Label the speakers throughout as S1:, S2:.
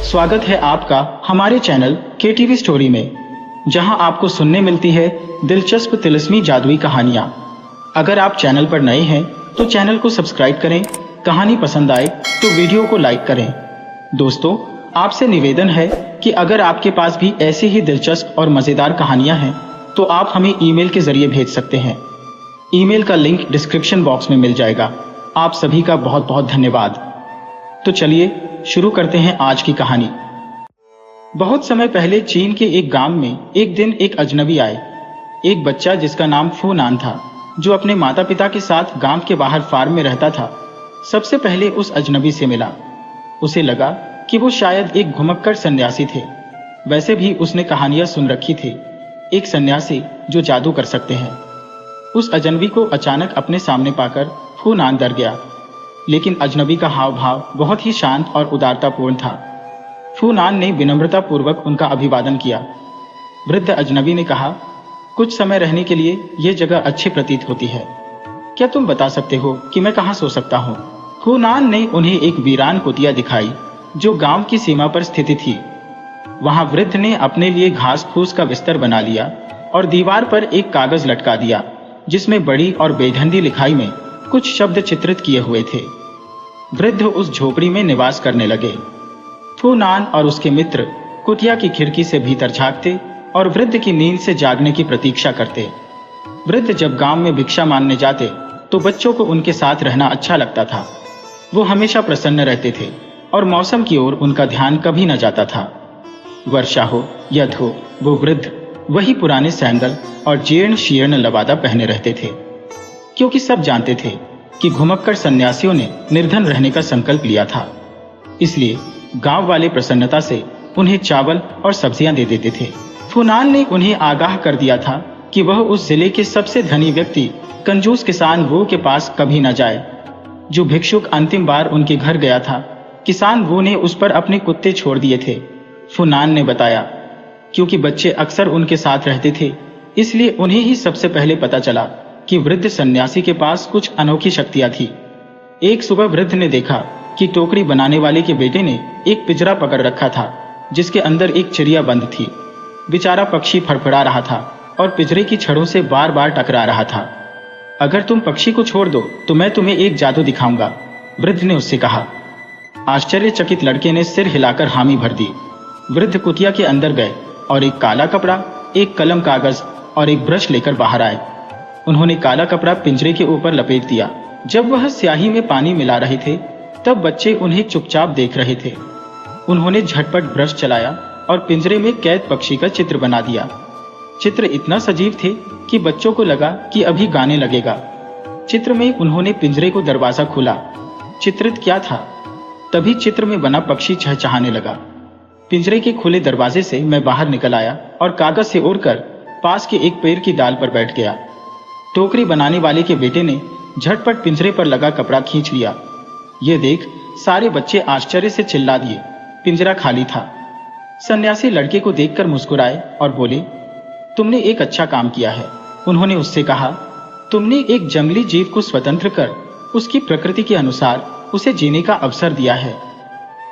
S1: स्वागत है आपका हमारे चैनल KTV स्टोरी में, जहां आपको सुनने मिलती है दिलचस्प तिलिस्मी जादुई कहानियां। अगर आप चैनल पर नए हैं तो चैनल को सब्सक्राइब करें, कहानी पसंद आए तो वीडियो को लाइक करें। दोस्तों, आपसे निवेदन है कि अगर आपके पास भी ऐसी ही दिलचस्प और मज़ेदार कहानियां हैं तो आप हमें ईमेल के जरिए भेज सकते हैं। ईमेल का लिंक डिस्क्रिप्शन बॉक्स में मिल जाएगा। आप सभी का बहुत बहुत धन्यवाद। तो चलिए शुरू करते हैं आज की कहानी। बहुत समय पहले चीन के एक गांव में एक दिन एक अजनबी आए। एक बच्चा जिसका नाम फूनान था, जो अपने माता पिता के साथ गांव के बाहर फार्म में रहता था, सबसे पहले उस अजनबी से मिला। उसे लगा कि वो शायद एक घुमक्कड़ सन्यासी थे। वैसे भी उसने कहानियां सुन रखी थी, एक सन्यासी जो जादू कर सकते हैं। उस अजनबी को अचानक अपने सामने पाकर फूनान डर गया, लेकिन अजनबी का हाव भाव बहुत ही शांत और उदारतापूर्ण था। फूनान ने विनम्रता पूर्वक उनका अभिवादन किया। वृद्ध अजनबी ने कहा, कुछ समय रहने के लिए यह जगह अच्छी प्रतीत होती है। क्या तुम बता सकते हो कि मैं कहाँ सो सकता हूँ? फूनान ने उन्हें एक वीरान कुटिया दिखाई जो गांव की सीमा पर स्थित थी। वहां वृद्ध ने अपने लिए घास फूस का बिस्तर बना लिया और दीवार पर एक कागज लटका दिया, जिसमें बड़ी और बेढंगी लिखाई में कुछ शब्द चित्रित किए हुए थे। वृद्ध उस झोपड़ी में निवास करने लगे। फूनान और उसके मित्र कुटिया की खिड़की से भीतर झांकते और वृद्ध की नींद से जागने की प्रतीक्षा करते। वृद्ध जब गांव में भिक्षा मांगने जाते तो बच्चों को उनके साथ रहना अच्छा लगता था। वो हमेशा प्रसन्न रहते थे और मौसम की ओर उनका ध्यान कभी न जाता था। वर्षा हो या धूप, वो वृद्ध वही पुराने सैंडल और जीर्ण शीर्ण लबादा पहने रहते थे, क्योंकि सब जानते थे कि घुमक्कड़ सन्यासियों ने निर्धन रहने का संकल्प लिया था। इसलिए गांव वाले प्रसन्नता से उन्हें चावल और सब्जियां दे देते थे। फूनान ने उन्हें आगाह कर दिया था कि वह उस जिले के सबसे धनी व्यक्ति कंजूस किसान वो के पास कभी न जाए। जो भिक्षुक अंतिम बार उनके घर गया था, किसान वो ने उस पर अपने कुत्ते छोड़ दिए थे। फूनान ने बताया, क्योंकि बच्चे अक्सर उनके साथ रहते थे, इसलिए उन्हें ही सबसे पहले पता चला कि वृद्ध सन्यासी के पास कुछ अनोखी शक्तियां थी। एक सुबह वृद्ध ने देखा कि टोकरी बनाने वाले के बेटे ने एक पिंजरा पकड़ रखा था, जिसके अंदर एक चिड़िया बंद थी। बेचारा पक्षी फड़फड़ा रहा था और पिंजरे की छड़ों से बार बार टकरा रहा था। अगर तुम पक्षी को छोड़ दो तो मैं तुम्हें एक जादू दिखाऊंगा, वृद्ध ने उससे कहा। आश्चर्यचकित लड़के ने सिर हिलाकर हामी भर दी। वृद्ध कुटिया के अंदर गए और एक काला कपड़ा, एक कलम कागज और एक ब्रश लेकर बाहर आए। उन्होंने काला कपड़ा पिंजरे के ऊपर लपेट दिया। जब वह स्याही में पानी मिला रहे थे, तब बच्चे उन्हें चुपचाप देख रहे थे। उन्होंने झटपट ब्रश चलाया और पिंजरे में कैद पक्षी का चित्र बना दिया। चित्र इतना सजीव थे कि बच्चों को लगा कि अभी गाने लगेगा। चित्र में उन्होंने पिंजरे को दरवाजा खोला। चित्रित क्या था? तभी चित्र में बना पक्षी चहचहाने लगा। पिंजरे के खुले दरवाजे से मैं बाहर निकल आया और कागज से ओढ़कर पास के एक पेड़ की डाल पर बैठ गया। टोकरी बनाने वाले के बेटे ने झटपट पिंजरे पर लगा कपड़ा खींच लिया। यह देख सारे बच्चे आश्चर्य से चिल्ला दिए। पिंजरा खाली था। सन्यासी लड़के को देखकर मुस्कुराए और बोले, तुमने एक अच्छा काम किया है। उन्होंने उससे कहा, तुमने एक जंगली जीव को स्वतंत्र कर उसकी प्रकृति के अनुसार उसे जीने का अवसर दिया है।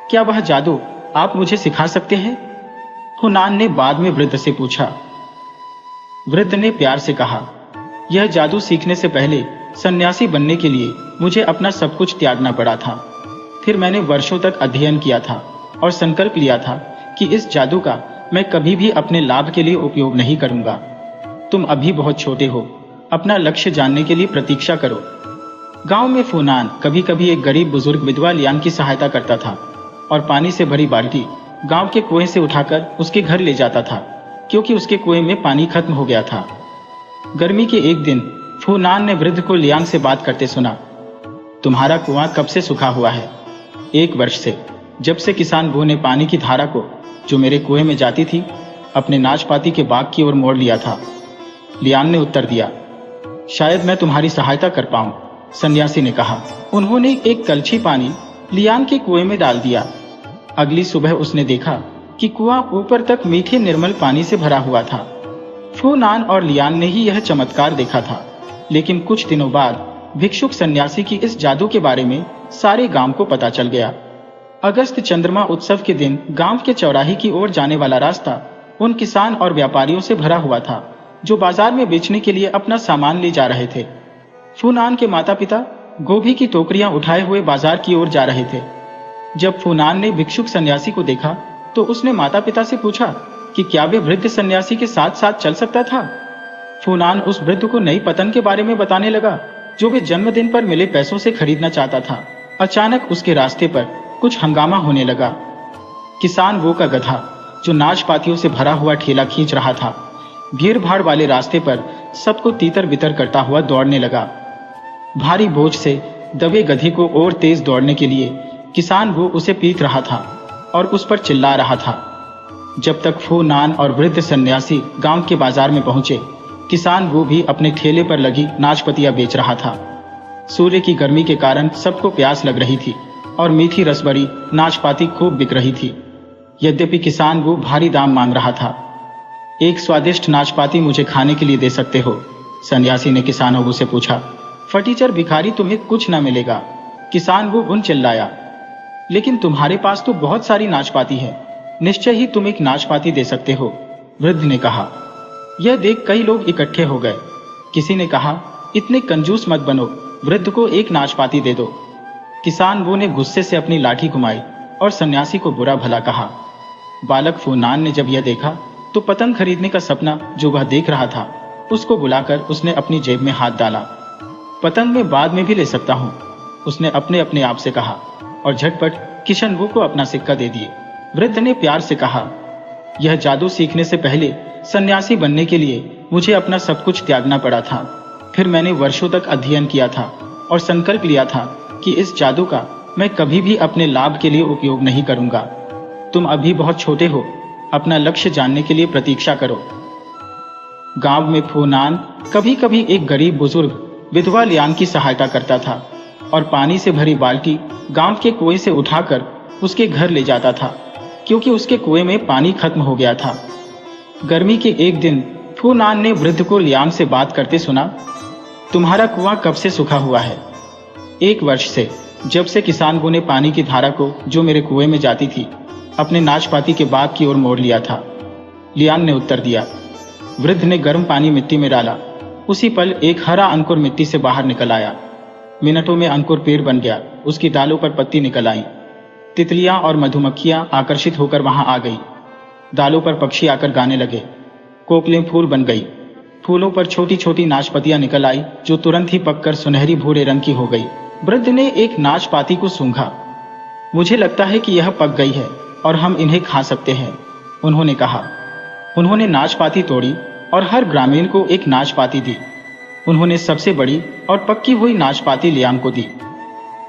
S1: क्या वह जादू आप मुझे सिखा सकते हैं? फूनान ने बाद में वृद्ध से पूछा। वृद्ध ने प्यार से कहा, यह जादू सीखने से पहले सन्यासी बनने के लिए मुझे अपना सब कुछ त्यागना पड़ा था। फिर मैंने वर्षों तक अध्ययन किया था और संकल्प लिया था कि इस जादू का मैं कभी भी अपने लाभ के लिए उपयोग नहीं करूंगा। तुम अभी बहुत छोटे हो, अपना लक्ष्य जानने के लिए प्रतीक्षा करो। गांव में फूनान कभी कभी एक गरीब बुजुर्ग विधवा लियान की सहायता करता था और पानी से भरी बाल्टी गांव के कुएं से उठाकर उसके घर ले जाता था, क्योंकि उसके कुएं में पानी खत्म हो गया था। गर्मी के एक दिन फूनान ने वृद्ध को लियान से बात करते सुना। तुम्हारा कुआं कब से सूखा हुआ है? 1 वर्ष से, जब से किसान वो ने पानी की धारा को जो मेरे कुएं में जाती थी अपने नाशपाती के बाग की ओर मोड़ लिया था, लियान ने उत्तर दिया। शायद मैं तुम्हारी सहायता कर पाऊं, सन्यासी ने कहा। उन्होंने एक कलछी पानी लियान के कुएं में डाल दिया। अगली सुबह उसने देखा कि कुआं ऊपर तक मीठे निर्मल पानी से भरा हुआ था। फूनान और लियान ने ही यह चमत्कार देखा था, लेकिन कुछ दिनों बाद भिक्षुक सन्यासी की इस जादू के बारे में सारे गांव को पता चल गया। अगस्त चंद्रमा उत्सव के दिन गांव के चौराहे की ओर जाने वाला रास्ता उन किसान और व्यापारियों से भरा हुआ था जो बाजार में बेचने के लिए अपना सामान ले जा रहे थे। फूनान के माता पिता गोभी की टोकरियां उठाए हुए बाजार की ओर जा रहे थे। जब फूनान ने भिक्षुक सन्यासी को देखा तो उसने माता पिता से पूछा कि क्या वे वृद्ध सन्यासी के साथ साथ चल सकता था। फूनान उस वृद्ध को नई पतंग के बारे में बताने लगा जो वे जन्मदिन पर मिले पैसों से खरीदना चाहता था। अचानक उसके रास्ते पर कुछ हंगामा होने लगा। किसान वो का गधा जो नाशपातियों से भरा हुआ ठेला खींच रहा था, भीड़ भाड़ वाले रास्ते पर सबको तीतर बितर करता हुआ दौड़ने लगा। भारी बोझ से दबे गधे को और तेज दौड़ने के लिए किसान वो उसे पीट रहा था और उस पर चिल्ला रहा था। जब तक फूनान और वृद्ध सन्यासी गांव के बाजार में पहुंचे, किसान वो भी अपने ठेले पर लगी नाशपतियां बेच रहा था। सूर्य की गर्मी के कारण सबको प्यास लग रही थी और मीठी रसभरी नाशपाती खूब बिक रही थी। यद्यपि किसान वो भारी दाम मांग रहा था। एक स्वादिष्ट नाशपाती मुझे खाने के लिए दे सकते हो? सन्यासी ने किसानों से पूछा। फटीचर भिखारी, तुम्हें कुछ न मिलेगा, किसान वो उन चिल्लाया। लेकिन तुम्हारे पास तो बहुत सारी नाशपाती है, निश्चय ही तुम एक नाशपाती दे सकते हो, वृद्ध ने कहा। यह देख कई लोग इकट्ठे हो गए। किसी ने कहा, इतने कंजूस मत बनो, वृद्ध को एक नाशपाती दे दो। किसान वो ने गुस्से से अपनी लाठी घुमाई और सन्यासी को बुरा भला कहा। बालक फूनान ने जब यह देखा तो पतंग खरीदने का सपना जो वह देख रहा था उसको बुलाकर उसने अपनी जेब में हाथ डाला। पतंग मैं बाद में भी ले सकता हूँ, उसने अपने अपने आप से कहा और झटपट किशनवू को अपना सिक्का दे दिए। वृद्ध ने प्यार से कहा, यह जादू सीखने से पहले सन्यासी बनने के लिए मुझे अपना सब कुछ त्यागना पड़ा था। फिर मैंने वर्षों तक अध्ययन किया था और संकल्प लिया था कि इस जादू का मैं कभी भी अपने लाभ के लिए उपयोग नहीं करूंगा। तुम अभी बहुत छोटे हो, अपना लक्ष्य जानने के लिए प्रतीक्षा करो। गांव में फूनान कभी कभी एक गरीब बुजुर्ग विधवा लियान की सहायता करता था और पानी से भरी बाल्टी गांव के कुएं से उठाकर उसके घर ले जाता था, क्योंकि उसके कुएं में पानी खत्म हो गया था। गर्मी के एक दिन फूनान ने वृद्ध को लियान से बात करते सुना। तुम्हारा कुआं कब से सूखा हुआ है? 1 वर्ष से, जब से किसान ने पानी की धारा को जो मेरे कुएं में जाती थी अपने नाशपाती के बाग की ओर मोड़ लिया था, लियान ने उत्तर दिया। वृद्ध ने गर्म पानी मिट्टी में डाला। उसी पल एक हरा अंकुर मिट्टी से बाहर निकल आया। मिनटों में अंकुर पेड़ बन गया। उसकी डालों पर पत्ती निकल आई। तितलियां और मधुमक्खियां आकर्षित होकर वहां आ गई। डालों पर पक्षी आकर गाने लगे। कोकिलें फूल बन गई। फूलों पर छोटी छोटी नाशपतियां निकल आई जो तुरंत ही पककर सुनहरी भूरे रंग की हो गई। वृद्ध ने एक नाशपाती को सूंघा। मुझे लगता है कि यह पक गई है और हम इन्हें खा सकते हैं, उन्होंने कहा। उन्होंने नाशपाती तोड़ी और हर ग्रामीण को एक नाशपाती दी। उन्होंने सबसे बड़ी और पक्की हुई नाशपाती लियान को दी।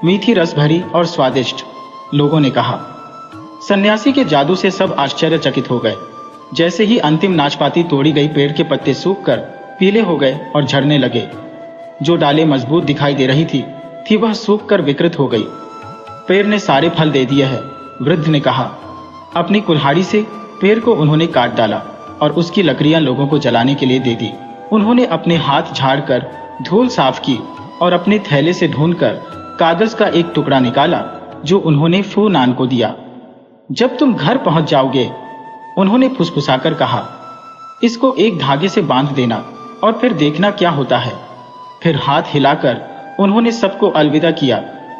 S1: मीठी रस भरी और स्वादिष्ट, लोगों ने कहा। सन्यासी के जादू से सब आश्चर्यचकित हो गए। जैसे ही अंतिम नाशपाती तोड़ी गई, पेड़ के पत्ते सूखकर पीले हो गए और झड़ने लगे। जो डालें मजबूत दिखाई दे रही थी वह सूखकर विकृत हो गई। पेड़ ने सारे फल दे दिए हैं, वृद्ध ने कहा। अपनी कुल्हाड़ी से पेड़ को उन्होंने काट डाला और उसकी लकड़ियां लोगों को जलाने के लिए दे दी। उन्होंने अपने हाथ झाड़कर धूल साफ की और अपने थैले से ढूंढकर कागज का एक टुकड़ा निकाला जो उन्होंने फूनान को दिया। जब तुम घर पहुंच जाओगे, उन्होंने फुसफुसाकर कहा, इसको एक धागे से बांध देना और फिर देखना क्या होता है। फिर हाथ हिलाकर उन्होंने सबको अलविदा किया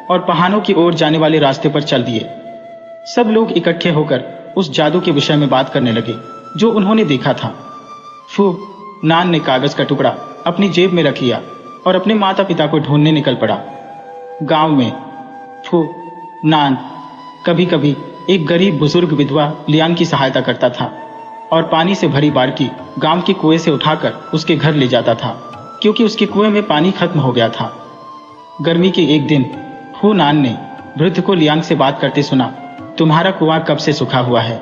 S1: और पहाड़ों की ओर जाने वाले रास्ते पर चल दिए। सब लोग इकट्ठे होकर उस जादू के विषय में बात करने लगे जो उन्होंने देखा था। फूनान ने कागज का टुकड़ा अपनी जेब में रख लिया और अपने माता पिता को ढूंढने निकल पड़ा। गांव में फूनान कभी कभी एक गरीब बुजुर्ग विधवा लियान की सहायता करता था और पानी से भरी बाल्टी गांव के कुएं से उठाकर उसके घर ले जाता था, क्योंकि उसके कुएं में पानी खत्म हो गया था। गर्मी के एक दिन फूनान ने वृद्ध को लियान से बात करते सुना। तुम्हारा कुआं कब से सूखा हुआ है?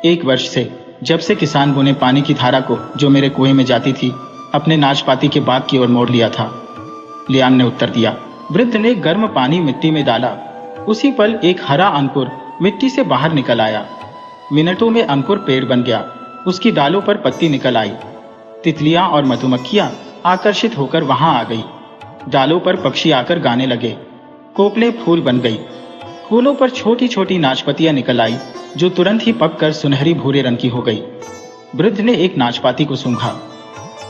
S1: 1 वर्ष से, जब से किसान ने पानी की धारा को जो मेरे कुएं में जाती थी अपने नाशपाती के बाग की ओर मोड़ लिया था, लियान ने उत्तर दिया। वृद्ध ने गर्म पानी मिट्टी में डाला। उसी पल एक हरा अंकुर मिट्टी से बाहर निकल आया। मिनटों में अंकुर पेड़ बन गया। उसकी डालों पर पत्ती निकल आई। तितलियां और मधुमक्खियां आकर्षित होकर वहां आ गई। डालों पर पक्षी आकर गाने लगे। कोपले फूल बन गई। फूलों पर छोटी छोटी नाशपतियां निकल आई जो तुरंत ही पककर सुनहरी भूरे रंग की हो गई। वृद्ध ने एक नाशपाती को सूंघा।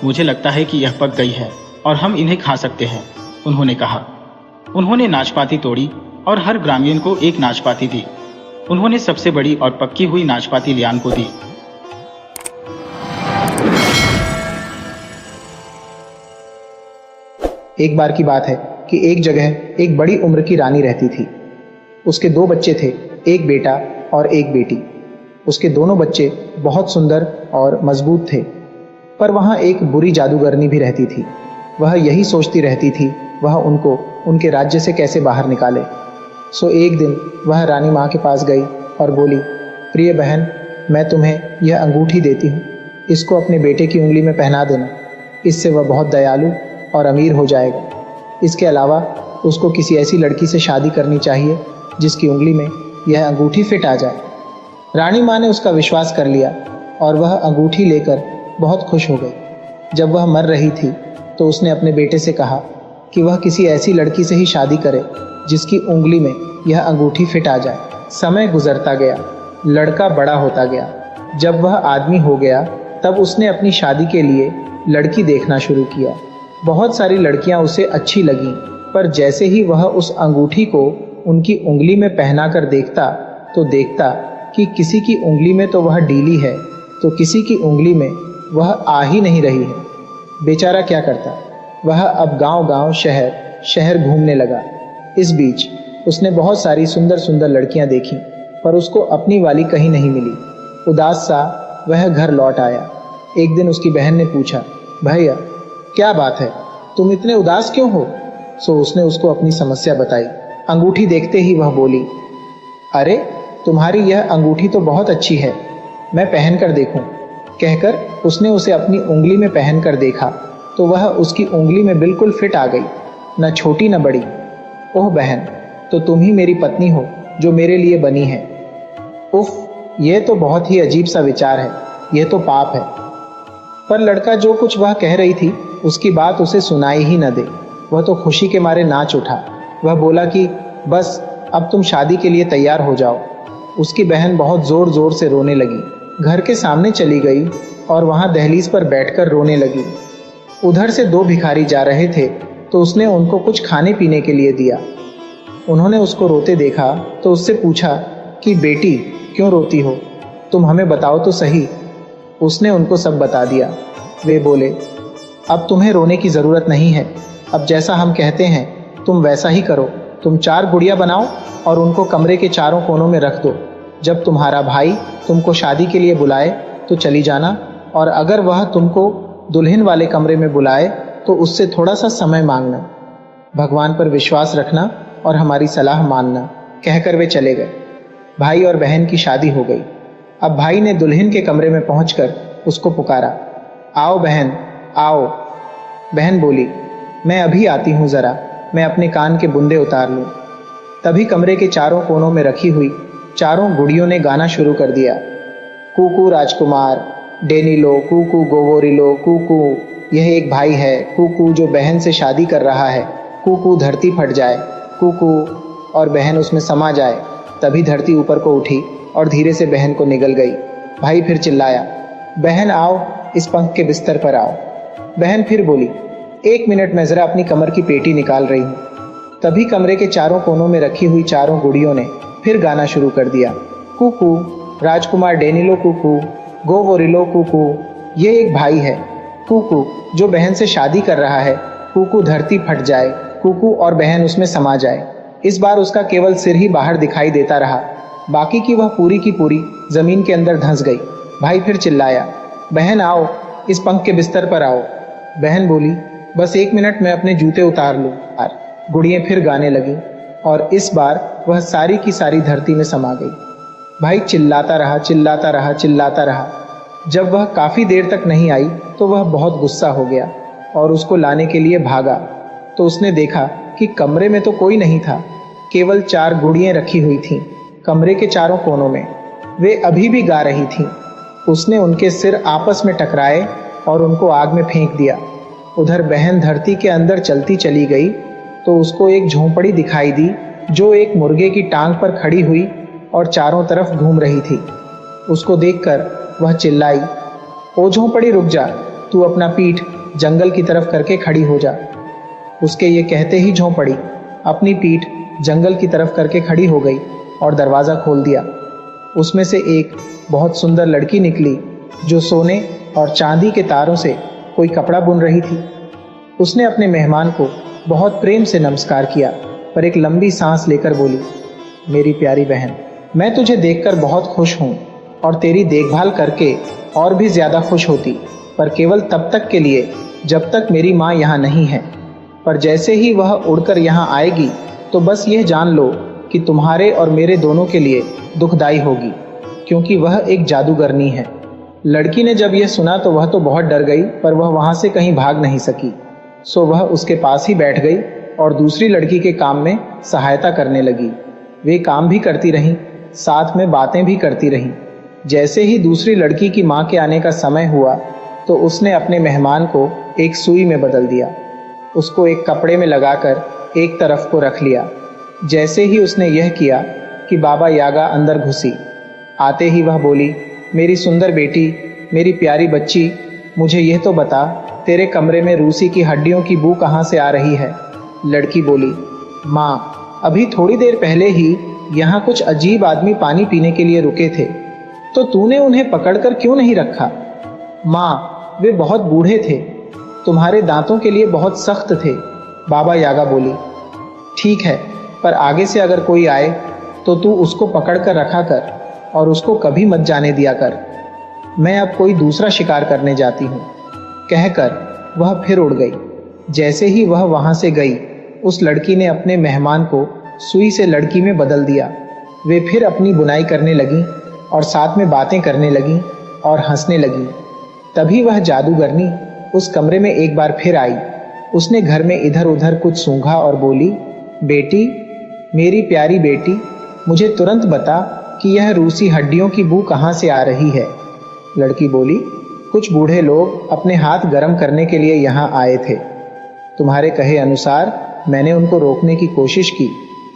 S1: मुझे लगता है कि यह पक गई है और हम इन्हें खा सकते हैं, उन्होंने कहा। उन्होंने नाशपाती तोड़ी और हर ग्रामीण को एक नाशपाती दी। उन्होंने सबसे बड़ी और पक्की हुई नाशपाती लियान को दी।
S2: एक बार की बात है कि एक जगह एक बड़ी उम्र की रानी रहती थी। उसके 2 बच्चे थे, एक बेटा और एक बेटी। उसके दोनों बच्चे बहुत सुंदर और मजबूत थे, पर वहाँ एक बुरी जादूगरनी भी रहती थी। वह यही सोचती रहती थी वह उनको उनके राज्य से कैसे बाहर निकाले। सो एक दिन वह रानी माँ के पास गई और बोली, प्रिय बहन, मैं तुम्हें यह अंगूठी देती हूँ, इसको अपने बेटे की उंगली में पहना देना। इससे वह बहुत दयालु और अमीर हो जाएगा। इसके अलावा उसको किसी ऐसी लड़की से शादी करनी चाहिए जिसकी उंगली में यह अंगूठी फिट आ जाए। रानी माँ ने उसका विश्वास कर लिया और वह अंगूठी लेकर बहुत खुश हो गई। जब वह मर रही थी तो उसने अपने बेटे से कहा कि वह किसी ऐसी लड़की से ही शादी करे जिसकी उंगली में यह अंगूठी फिट आ जाए। समय गुजरता गया, लड़का बड़ा होता गया। जब वह आदमी हो गया तब उसने अपनी शादी के लिए लड़की देखना शुरू किया। बहुत सारी लड़कियां उसे अच्छी लगीं, पर जैसे ही वह उस अंगूठी को उनकी उंगली में पहना कर देखता तो देखता कि किसी की उंगली में तो वह ढीली है तो किसी की उंगली में वह आ ही नहीं रही है। बेचारा क्या करता। वह अब गांव-गांव, शहर घूमने लगा। इस बीच उसने बहुत सारी सुंदर सुंदर लड़कियां देखी, पर उसको अपनी वाली कहीं नहीं मिली। उदास सा वह घर लौट आया। एक दिन उसकी बहन ने पूछा, भैया क्या बात है, तुम इतने उदास क्यों हो? सो उसने उसको अपनी समस्या बताई। अंगूठी देखते ही वह बोली, अरे तुम्हारी यह अंगूठी तो बहुत अच्छी है, मैं पहन कर देखूं। कहकर उसने उसे अपनी उंगली में पहन कर देखा तो वह उसकी उंगली में बिल्कुल फिट आ गई, न छोटी न बड़ी। ओह बहन, तो तुम ही मेरी पत्नी हो जो मेरे लिए बनी है। उफ, यह तो बहुत ही अजीब सा विचार है, यह तो पाप है। पर लड़का जो कुछ वह कह रही थी उसकी बात उसे सुनाई ही न दे। वह तो खुशी के मारे नाच उठा। वह बोला कि बस अब तुम शादी के लिए तैयार हो जाओ। उसकी बहन बहुत जोर जोर से रोने लगी। घर के सामने चली गई और वहां दहलीज पर बैठकर रोने लगी। उधर से 2 भिखारी जा रहे थे तो उसने उनको कुछ खाने पीने के लिए दिया। उन्होंने उसको रोते देखा तो उससे पूछा कि बेटी क्यों रोती हो, तुम हमें बताओ तो सही। उसने उनको सब बता दिया। वे बोले, अब तुम्हें रोने की ज़रूरत नहीं है, अब जैसा हम कहते हैं तुम वैसा ही करो। तुम 4 गुड़िया बनाओ और उनको कमरे के चारों कोनों में रख दो। जब तुम्हारा भाई तुमको शादी के लिए बुलाए तो चली जाना, और अगर वह तुमको दुल्हन वाले कमरे में बुलाए तो उससे थोड़ा सा समय मांगना। भगवान पर विश्वास रखना और हमारी सलाह मानना। कहकर वे चले गए। भाई और बहन की शादी हो गई। अब भाई ने दुल्हन के कमरे में पहुंचकर उसको पुकारा, आओ बहन आओ। बहन बोली, मैं अभी आती हूँ, जरा मैं अपने कान के बुंदे उतार लूं। तभी कमरे के चारों कोनों में रखी हुई 4 गुड़ियों ने गाना शुरू कर दिया। कूकू राजकुमार, डेनिलो, कूकू गोवोरिलो, कूकू यह एक भाई है, कूकू जो बहन से शादी कर रहा है, कूकू धरती फट जाए, कूकू और बहन उसमें समा जाए। तभी धरती ऊपर को उठी और धीरे से बहन को निगल गई। भाई फिर चिल्लाया, बहन आओ, इस पंख के बिस्तर पर आओ। बहन फिर बोली, 1 मिनट में जरा अपनी कमर की पेटी निकाल रही हूँ। तभी कमरे के चारों कोनों में रखी हुई 4 गुड़ियों ने फिर गाना शुरू कर दिया। कूकू राजकुमार डेनिलो, कूकू गोवोरिलो, कूकू ये एक भाई है, कूकू जो बहन से शादी कर रहा है, कूकू धरती फट जाए, कूकू और बहन उसमें समा जाए। इस बार उसका केवल सिर ही बाहर दिखाई देता रहा, बाकी की वह पूरी की पूरी जमीन के अंदर धंस गई। भाई फिर चिल्लाया, बहन आओ, इस पंख के बिस्तर पर आओ। बहन बोली, बस 1 मिनट में अपने जूते उतार लूं। गुड़ियां फिर गाने लगी और इस बार वह सारी की सारी धरती में समा गई। भाई चिल्लाता रहा, चिल्लाता रहा, चिल्लाता रहा। जब वह काफी देर तक नहीं आई तो वह बहुत गुस्सा हो गया और उसको लाने के लिए भागा तो उसने देखा कि कमरे में तो कोई नहीं था, केवल 4 गुड़ियां रखी हुई थीं कमरे के चारों कोनों में। वे अभी भी गा रही थीं। उसने उनके सिर आपस में टकराए और उनको आग में फेंक दिया। उधर बहन धरती के अंदर चलती चली गई तो उसको एक झोंपड़ी दिखाई दी जो एक मुर्गे की टांग पर खड़ी हुई और चारों तरफ घूम रही थी। उसको देखकर वह चिल्लाई, ओ झोंपड़ी रुक जा, तू अपना पीठ जंगल की तरफ करके खड़ी हो जा। उसके ये कहते ही झोंपड़ी अपनी पीठ जंगल की तरफ करके खड़ी हो गई और दरवाज़ा खोल दिया। उसमें से एक बहुत सुंदर लड़की निकली जो सोने और चांदी के तारों से कोई कपड़ा बुन रही थी। उसने अपने मेहमान को बहुत प्रेम से नमस्कार किया, पर एक लंबी सांस लेकर बोली, मेरी प्यारी बहन, मैं तुझे देखकर बहुत खुश हूँ और तेरी देखभाल करके और भी ज़्यादा खुश होती, पर केवल तब तक के लिए जब तक मेरी माँ यहाँ नहीं है। पर जैसे ही वह उड़कर यहाँ आएगी तो बस यह जान लो कि तुम्हारे और मेरे दोनों के लिए दुखदाई होगी, क्योंकि वह एक जादूगरनी है। लड़की ने जब यह सुना तो वह तो बहुत डर गई, पर वह वहाँ से कहीं भाग नहीं सकी। सो वह उसके पास ही बैठ गई और दूसरी लड़की के काम में सहायता करने लगी। वे काम भी करती रहीं, साथ में बातें भी करती रहीं। जैसे ही दूसरी लड़की की माँ के आने का समय हुआ तो उसने अपने मेहमान को एक सुई में बदल दिया। उसको एक कपड़े में लगाकर एक तरफ को रख लिया। जैसे ही उसने यह किया कि बाबा यागा अंदर घुसी। आते ही वह बोली, मेरी सुंदर बेटी, मेरी प्यारी बच्ची, मुझे यह तो बता, तेरे कमरे में रूसी की हड्डियों की बू कहाँ से आ रही है? लड़की बोली, माँ, अभी थोड़ी देर पहले ही यहाँ कुछ अजीब आदमी पानी पीने के लिए रुके थे, तो तूने उन्हें पकड़कर क्यों नहीं रखा? माँ, वे बहुत बूढ़े थे, तुम्हारे दांतों के लिए बहुत सख्त थे। बाबा यागा बोली, ठीक है, पर आगे से अगर कोई आए तो तू उसको पकड़ कर रखा कर और उसको कभी मत जाने दिया कर। मैं अब कोई दूसरा शिकार करने जाती हूँ। कहकर वह फिर उड़ गई। जैसे ही वह वहाँ से गई, उस लड़की ने अपने मेहमान को सुई से लड़की में बदल दिया। वे फिर अपनी बुनाई करने लगी और साथ में बातें करने लगी और हंसने लगी। तभी वह जादूगरनी उस कमरे में एक बार फिर आई। उसने घर में इधर उधर कुछ सूंघा और बोली, बेटी, मेरी प्यारी बेटी, मुझे तुरंत बता कि यह रूसी हड्डियों की बू कहाँ से आ रही है? लड़की बोली, कुछ बूढ़े लोग अपने हाथ गर्म करने के लिए यहाँ आए थे। तुम्हारे कहे अनुसार मैंने उनको रोकने की कोशिश की,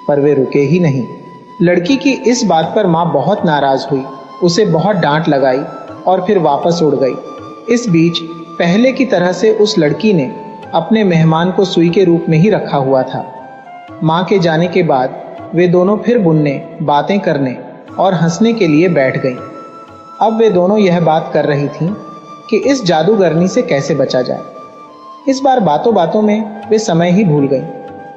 S2: पर वे रुके ही नहीं। लड़की की इस बात पर माँ बहुत नाराज हुई, उसे बहुत डांट लगाई और फिर वापस उड़ गई। इस बीच पहले की तरह से उस लड़की ने अपने मेहमान को सुई के रूप में ही रखा हुआ था। माँ के जाने के बाद वे दोनों फिर बुनने, बातें करने और हंसने के लिए बैठ गईं। अब वे दोनों यह बात कर रही थीं कि इस जादूगरनी से कैसे बचा जाए। इस बार बातों बातों में वे समय ही भूल गईं।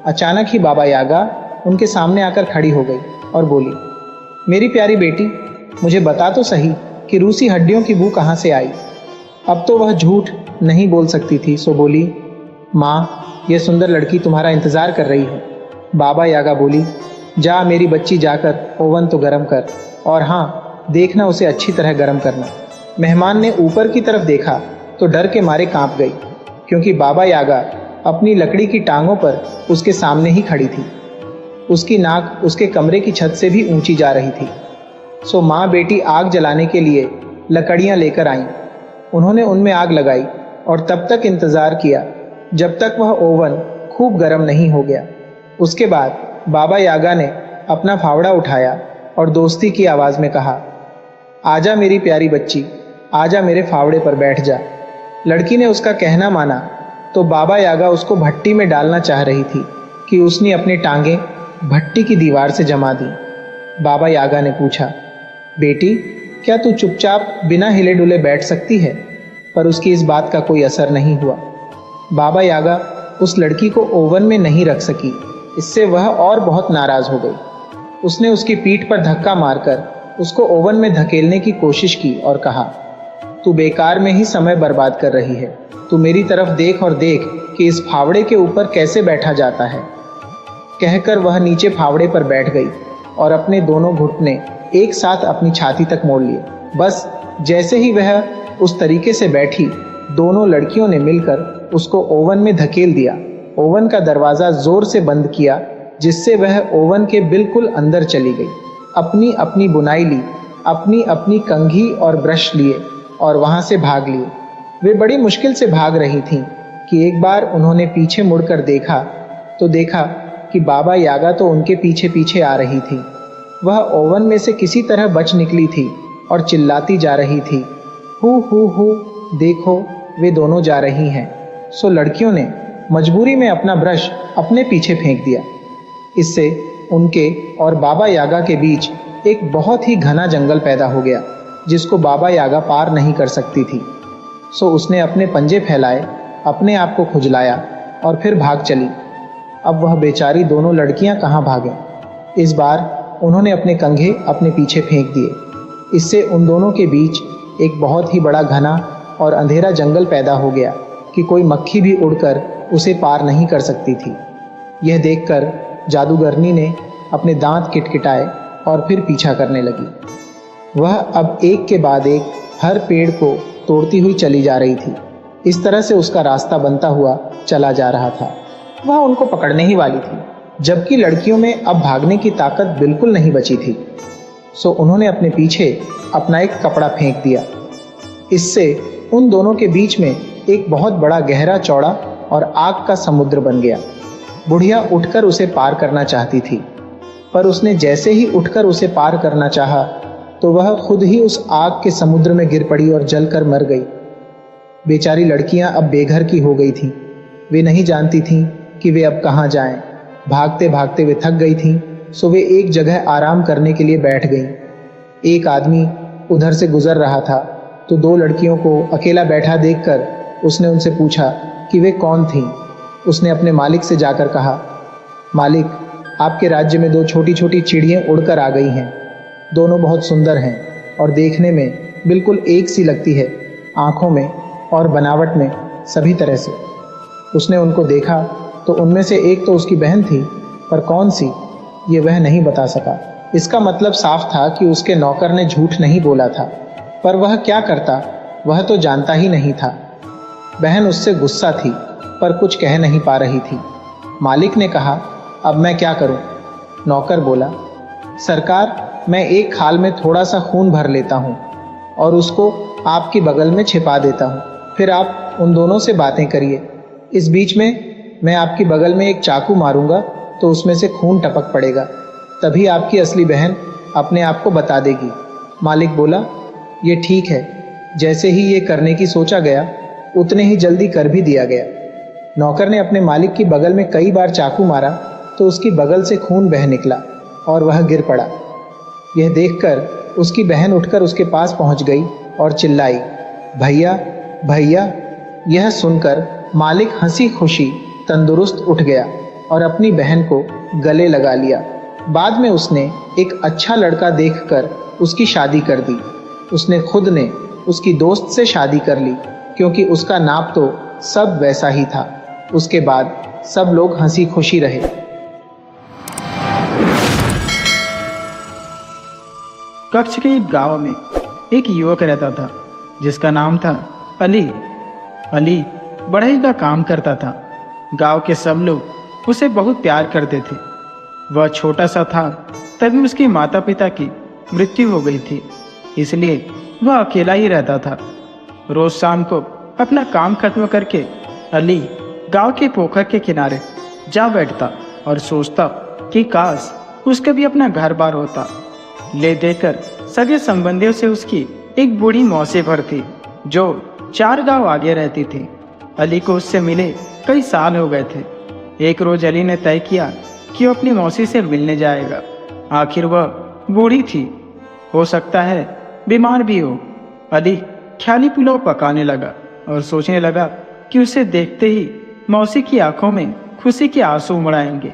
S2: अचानक ही बाबा यागा उनके सामने आकर खड़ी हो गई और बोली, मेरी प्यारी बेटी, मुझे बता तो सही कि रूसी हड्डियों की बू कहाँ से आई? अब तो वह झूठ नहीं बोल सकती थी, सो बोली, माँ, यह सुंदर लड़की तुम्हारा इंतजार कर रही है। बाबा यागा बोली, जा मेरी बच्ची, जाकर ओवन तो गर्म कर, और हाँ, देखना उसे अच्छी तरह गर्म करना। मेहमान ने ऊपर की तरफ देखा तो डर के मारे कांप गई, क्योंकि बाबा यागा अपनी लकड़ी की टांगों पर उसके सामने ही खड़ी थी। उसकी नाक उसके कमरे की छत से भी ऊंची जा रही थी। सो माँ बेटी आग जलाने के लिए लकड़ियाँ लेकर आईं। उन्होंने उनमें आग लगाई और तब तक इंतजार किया जब तक वह ओवन खूब गर्म नहीं हो गया। उसके बाद बाबा यागा ने अपना फावड़ा उठाया और दोस्ती की आवाज़ में कहा, आजा मेरी प्यारी बच्ची, आजा मेरे फावड़े पर बैठ जा। लड़की ने उसका कहना माना तो बाबा यागा उसको भट्टी में डालना चाह रही थी कि उसने अपनी टांगें भट्टी की दीवार से जमा दी। बाबा यागा ने पूछा, बेटी, क्या तू चुपचाप बिना हिले डुले बैठ सकती है? पर उसकी इस बात का कोई असर नहीं हुआ। बाबा यागा उस लड़की को ओवन में नहीं रख सकी। इससे वह और बहुत नाराज हो गई। उसने उसकी पीठ पर धक्का मारकर उसको ओवन में धकेलने की कोशिश की और कहा, तू बेकार में ही समय बर्बाद कर रही है। तू मेरी तरफ देख और देख कि इस फावड़े के ऊपर कैसे बैठा जाता है। कहकर वह नीचे फावड़े पर बैठ गई और अपने दोनों घुटने एक साथ अपनी छाती तक मोड़ लिए। बस जैसे ही वह उस तरीके से बैठी, दोनों लड़कियों ने मिलकर उसको ओवन में धकेल दिया। ओवन का दरवाज़ा जोर से बंद किया, जिससे वह ओवन के बिल्कुल अंदर चली गई। अपनी अपनी बुनाई ली, अपनी अपनी कंघी और ब्रश लिए और वहां से भाग लिए। वे बड़ी मुश्किल से भाग रही थीं कि एक बार उन्होंने पीछे मुड़कर देखा तो देखा कि बाबा यागा तो उनके पीछे पीछे आ रही थी। वह ओवन में से किसी तरह बच निकली थी और चिल्लाती जा रही थी, हु, देखो वे दोनों जा रही हैं। सो लड़कियों ने मजबूरी में अपना ब्रश अपने पीछे फेंक दिया। इससे उनके और बाबा यागा के बीच एक बहुत ही घना जंगल पैदा हो गया, जिसको बाबा यागा पार नहीं कर सकती थी। सो उसने अपने पंजे फैलाए, अपने आप को खुजलाया और फिर भाग चली। अब वह बेचारी दोनों लड़कियां कहाँ भागें। इस बार उन्होंने अपने कंघे अपने पीछे फेंक दिए। इससे उन दोनों के बीच एक बहुत ही बड़ा घना और अंधेरा जंगल पैदा हो गया कि कोई मक्खी भी उड़कर उसे पार नहीं कर सकती थी। यह देखकर जादूगरनी ने अपने दांत किटकिटाए और फिर पीछा करने लगी। वह अब एक के बाद एक हर पेड़ को तोड़ती हुई चली जा रही थी। इस तरह से उसका रास्ता बनता हुआ चला जा रहा था। वह उनको पकड़ने ही वाली थी, जबकि लड़कियों में अब भागने की ताकत बिल्कुल नहीं बची थी। सो उन्होंने अपने पीछे अपना एक कपड़ा फेंक दिया। इससे उन दोनों के बीच में एक बहुत बड़ा गहरा चौड़ा और आग का समुद्र बन गया। बुढ़िया उठकर उसे पार करना चाहती थी, पर उसने जैसे ही उठकर उसे पार करना चाहा तो वह खुद ही उस आग के समुद्र में गिर पड़ी और जलकर मर गई। बेचारी लड़कियां अब बेघर की हो गई थीं। वे नहीं जानती थीं कि वे अब कहाँ जाएं। भागते भागते वे थक गई थीं, सो वे एक जगह आराम करने के लिए बैठ गईं। एक आदमी उधर से गुजर रहा था तो दो लड़कियों को अकेला बैठा देखकर उसने उनसे पूछा कि वे कौन थीं। उसने अपने मालिक से जाकर कहा, मालिक, आपके राज्य में दो छोटी छोटी चिड़ियाँ उड़कर आ गई हैं। दोनों बहुत सुंदर हैं और देखने में बिल्कुल एक सी लगती है, आँखों में और बनावट में, सभी तरह से। उसने उनको देखा तो उनमें से एक तो उसकी बहन थी, पर कौन सी ये वह नहीं बता सका। इसका मतलब साफ था कि उसके नौकर ने झूठ नहीं बोला था, पर वह क्या करता वह तो जानता ही नहीं था। बहन उससे गुस्सा थी, पर कुछ कह नहीं पा रही थी। मालिक ने कहा, अब मैं क्या करूं? नौकर बोला, सरकार, मैं एक खाल में थोड़ा सा खून भर लेता हूं और उसको आपकी बगल में छिपा देता हूं। फिर आप उन दोनों से बातें करिए। इस बीच में मैं आपकी बगल में एक चाकू मारूंगा तो उसमें से खून टपक पड़ेगा। तभी आपकी असली बहन अपने आप को बता देगी। मालिक बोला, ये ठीक है। जैसे ही ये करने की सोचा गया, उतने ही जल्दी कर भी दिया गया। नौकर ने अपने मालिक की बगल में कई बार चाकू मारा तो उसकी बगल से खून बह निकला और वह गिर पड़ा। यह देखकर उसकी बहन उठकर उसके पास पहुंच गई और चिल्लाई, भैया, भैया। यह सुनकर मालिक हंसी खुशी तंदुरुस्त उठ गया और अपनी बहन को गले लगा लिया। बाद में उसने एक अच्छा लड़का देखकर उसकी शादी कर दी। उसने खुद ने उसकी दोस्त से शादी कर ली, क्योंकि उसका नाप तो सब वैसा ही था। उसके बाद सब लोग हंसी खुशी रहे।
S1: कच्छ के एक गांव में एक युवक रहता था जिसका नाम था अली। अली बढ़ई का काम करता था। गांव के सब लोग उसे बहुत प्यार करते थे। वह छोटा सा था तभी उसके माता पिता की मृत्यु हो गई थी, इसलिए वह अकेला ही रहता था। रोज शाम को अपना काम खत्म करके अली गांव के पोखर के किनारे जा बैठता और सोचता कि काश उसका भी अपना घर बार होता। ले देकर सगे संबंधियों से उसकी एक बूढ़ी मौसी भर थी जो 4 गांव आगे रहती थी। अली को उससे मिले कई साल हो गए थे। एक रोज अली ने तय किया कि वो अपनी मौसी से मिलने जाएगा। आखिर वह बूढ़ी थी, हो सकता है बीमार भी हो। अली ख्याली पुलाव पकाने लगा और सोचने लगा कि उसे देखते ही मौसी की आंखों में खुशी के आंसू उमड़ आएंगे।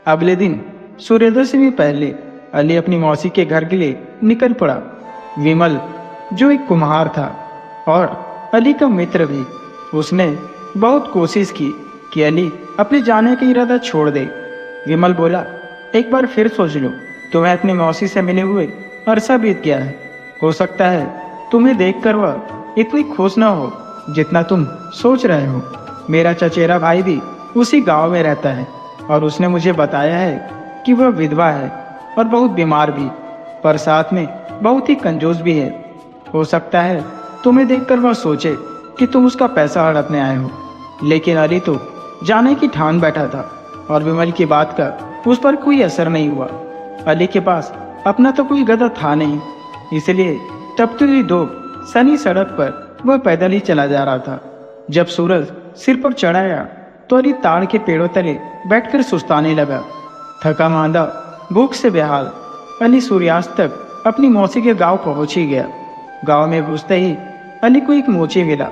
S1: अगले दिन सूर्योदय से भी पहले अली अपनी मौसी के घर के लिए निकल पड़ा। विमल, जो एक कुम्हार था और अली का मित्र भी, उसने बहुत कोशिश की कि अली अपने जाने का इरादा छोड़ दे। विमल बोला, एक बार फिर सोच लो, तुम्हें अपनी मौसी से मिले हुए अरसा बीत गया है। हो सकता है तुम्हें देखकर वह इतनी खुश ना हो जितना तुम सोच रहे हो। मेरा चचेरा भाई भी उसी गांव में रहता है और उसने मुझे बताया है कि वह विधवा है और बहुत बीमार भी, पर साथ में बहुत ही कंजूस भी है। हो सकता है तुम्हें देखकर वह सोचे कि तुम उसका पैसा हड़पने आए हो। लेकिन अली तो जाने की ठान बैठा था। और विमल की बात का उस पर कोई असर नहीं हुआ। अली के पास अपना तो कोई गधा था नहीं, इसलिए तपती हुई धूप सनी सड़क पर वह पैदल ही चला जा रहा था। जब सूरज सिर पर चढ़ाया तो अली ताड़ के पेड़ों तले बैठकर सुस्ताने लगा। थका मांदा, भूख से बेहाल, अली सूर्यास्त तक अपनी मौसी के गांव पहुंच ही गया। गांव में घुसते ही अली को एक मोची मिला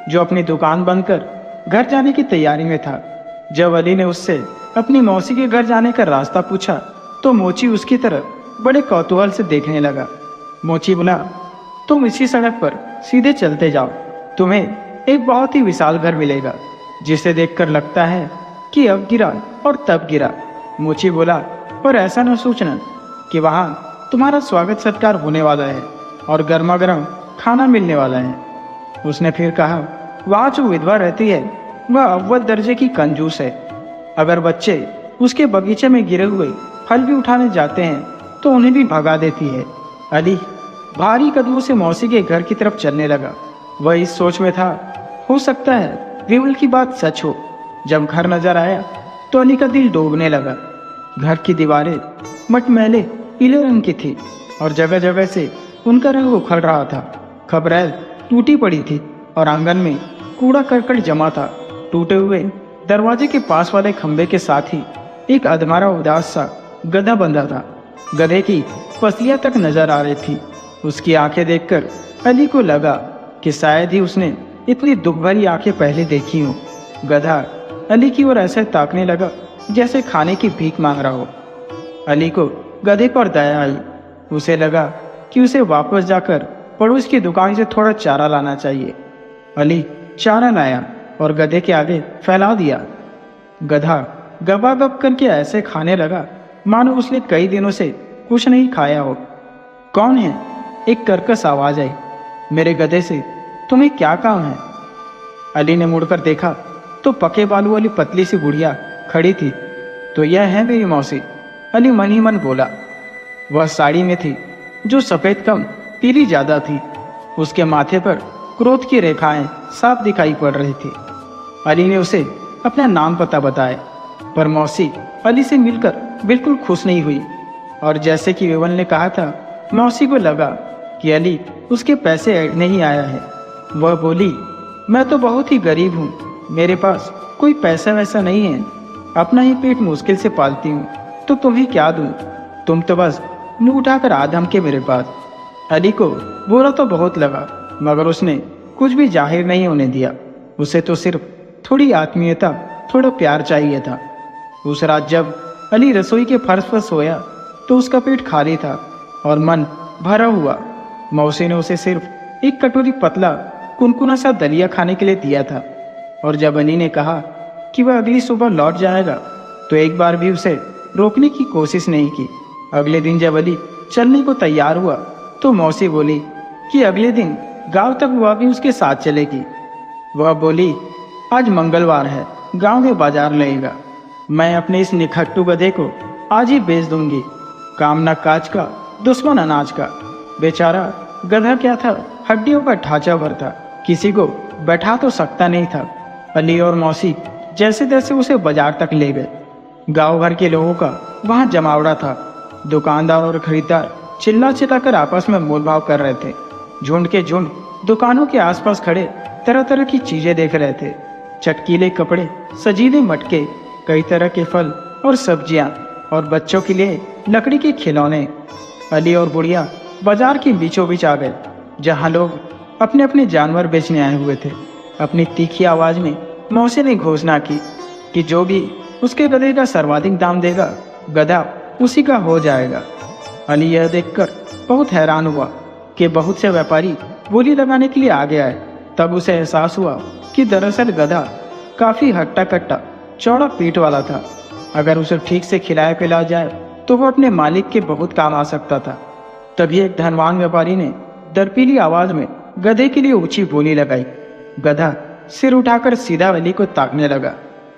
S1: जो अपनी दुकान बंद कर घर जाने की तैयारी में था। जब अली ने उससे अपनी मौसी के घर जाने का रास्ता पूछा तो मोची उसकी तरफ बड़े कौतूहल से देखने लगा। मोची बोला, तुम इसी सड़क पर सीधे चलते जाओ, तुम्हें एक बहुत ही विशाल घर मिलेगा जिसे देखकर लगता है कि अब गिरा और तब गिरा। मोची बोला, और ऐसा न सोचना कि वहाँ तुम्हारा स्वागत सत्कार होने वाला है और गर्मा गर्म खाना मिलने वाला है। उसने फिर कहा, वहाँ जो विधवा रहती है वह अव्वल दर्जे की कंजूस है। अगर बच्चे उसके बगीचे में गिरे हुए फल भी उठाने जाते हैं तो उन्हें भी भगा देती है। अली भारी कदमों से मौसी के घर की तरफ चलने लगा। वह इस सोच में था, हो सकता है विमल की बात सच हो। जब घर नजर आया तो अली का दिल डूबने लगा। घर की दीवारें मटमैले पीले रंग की थी और जगह जगह से उनका रंग उखड़ रहा था। खबरैल टूटी पड़ी थी और आंगन में कूड़ा करकट जमा था। टूटे हुए दरवाजे के पास वाले खंबे के साथ ही एक अधमरा उदास सा गधा बंधा था। गधे की पसलियां तक नजर आ रही थी। उसकी आंखें देखकर अली को लगा कि शायद ही उसने इतनी दुख भरी आंखें पहले देखी हो। गधा अली की ओर ऐसे ताकने लगा जैसे खाने की भीख मांग रहा हो। अली को गधे पर दया आई। उसे लगा कि उसे वापस जाकर पड़ोस की दुकान से थोड़ा चारा लाना चाहिए। अली चारा लाया और गधे के आगे फैला दिया। गधा गबागब करके ऐसे खाने लगा मानो उसने कई दिनों से कुछ नहीं खाया हो। कौन है? एक कर्कश आवाज आई। मेरे गधे से तुम्हें क्या काम है? अली ने मुड़कर देखा तो पके बालू वाली पतली सी बुढ़िया खड़ी थी। तो यह है मेरी मौसी, अली मन ही मन बोला। वह साड़ी में थी जो सफेद कम पीली ज्यादा थी। उसके माथे पर क्रोध की रेखाएं साफ दिखाई पड़ रही थी। अली ने उसे अपना नाम पता बताया, पर मौसी अली से मिलकर बिल्कुल खुश नहीं हुई। और जैसे कि विमल ने कहा था, मौसी को लगा कि अली उसके पैसे ऐड नहीं आया है। वह बोली, मैं तो बहुत ही गरीब हूँ, मेरे पास कोई पैसा वैसा नहीं है, अपना ही पेट मुश्किल से पालती हूँ, तो तुम्हें क्या दूँ? तुम तो बस मुँह उठाकर आ धमके मेरे पास। अली को बुरा तो बहुत लगा, मगर उसने कुछ भी जाहिर नहीं होने दिया। उसे तो सिर्फ थोड़ी आत्मीयता, थोड़ा प्यार चाहिए था। उस रात जब अली रसोई के फर्श पर सोया तो उसका पेट खाली था और मन भरा हुआ। मौसी ने उसे सिर्फ एक कटोरी पतला कुनकुना सा दलिया खाने के लिए दिया था। और जब अली ने कहा कि वह अगली सुबह लौट जाएगा तो एक बार भी उसे रोकने की कोशिश नहीं की। अगले दिन जब अली चलने को तैयार हुआ तो मौसी बोली कि अगले दिन गांव तक वह भी उसके साथ चलेगी। वह बोली, आज मंगलवार है, गांव में बाजार लगेगा, मैं अपने इस निखट्टू गधे को आज ही बेच दूंगी। काम ना काज का, दुश्मन अनाज का। बेचारा गधा क्या था, हड्डियों का ढांचा भर था, किसी को बैठा तो सकता नहीं था। अली और मौसी जैसे तैसे उसे बाजार तक ले गए। गांव भर के लोगों का वहां जमावड़ा था। दुकानदार और खरीदार चिल्ला चिल्लाकर आपस में मोलभाव कर रहे थे। झुंड के झुंड दुकानों के आसपास खड़े तरह तरह की चीजें देख रहे थे। चटकीले कपड़े, सजीले मटके, कई तरह के फल और सब्जियां और बच्चों के लिए लकड़ी के खिलौने। अली और बुढ़िया बाजार के बीचों बीच आ गए, जहां लोग अपने अपने जानवर बेचने आए हुए थे। अपनी तीखी आवाज में मौसी ने घोषणा की कि जो भी उसके गधे का सर्वाधिक दाम देगा, गधा उसी का हो जाएगा। अली यह देखकर बहुत हैरान हुआ कि बहुत से व्यापारी बोली लगाने के लिए आ गया है। तब उसे एहसास हुआ कि दरअसल गधा काफी हट्टा कट्टा चौड़ा पीठ वाला था। अगर उसे ठीक से खिलाया पिलाया जाए तो वह अपने मालिक के बहुत काम आ सकता था। तभी एक धनवान व्यापारी ने दरपीली आवाज में गधे के लिए ऊंची बोली लगाई। गधा सिर उठाकर सीधा अली को ताकने लगा।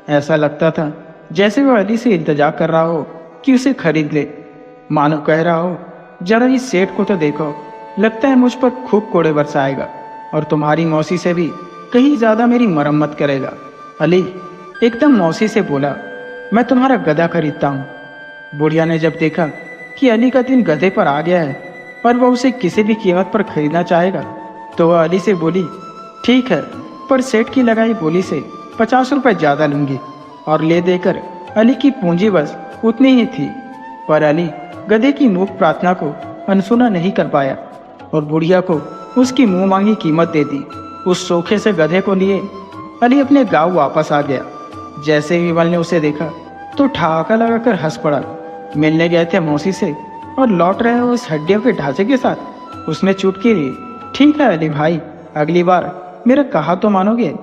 S1: ऐसा लगता था जैसे वह अली से इंतजार कर रहा हो कि उसे खरीद ले, मानो कह रहा हो, जरा इस सेठ को तो देखो, लगता है मुझ पर खूब कोड़े बरसाएगा और तुम्हारी मौसी से भी कहीं ज्यादा मेरी मरम्मत करेगा। अली एकदम मौसी से बोला,
S3: मैं तुम्हारा गधा खरीदता हूँ। बुढ़िया ने जब देखा कि अली का दिन गधे पर आ गया है और वह उसे किसी भी कीमत पर खरीदना चाहेगा, तो वह अली से बोली, ठीक है, पर सेठ की लगाई बोली से 50 रुपए ज़्यादा लूँगी। और ले देकर अली की पूंजी बस उतनी ही थी। पर अली गधे की मूक प्रार्थना को अनसुना नहीं कर पाया और बुढ़िया को उसकी मुंह मांगी कीमत दे दी। उस सोखे से गधे को लिए अली अपने गांव वापस आ गया। जैसे ही विमल ने उसे देखा तो ठहाका लगाकर हंस पड़ा। मिलने गए थे मौसी से और लौट रहे हो उस हड्डियों के ढांचे के साथ। उसने चुटकी ली, ठीक है अली भाई, अगली बार मेरा कहा तो मानोगे।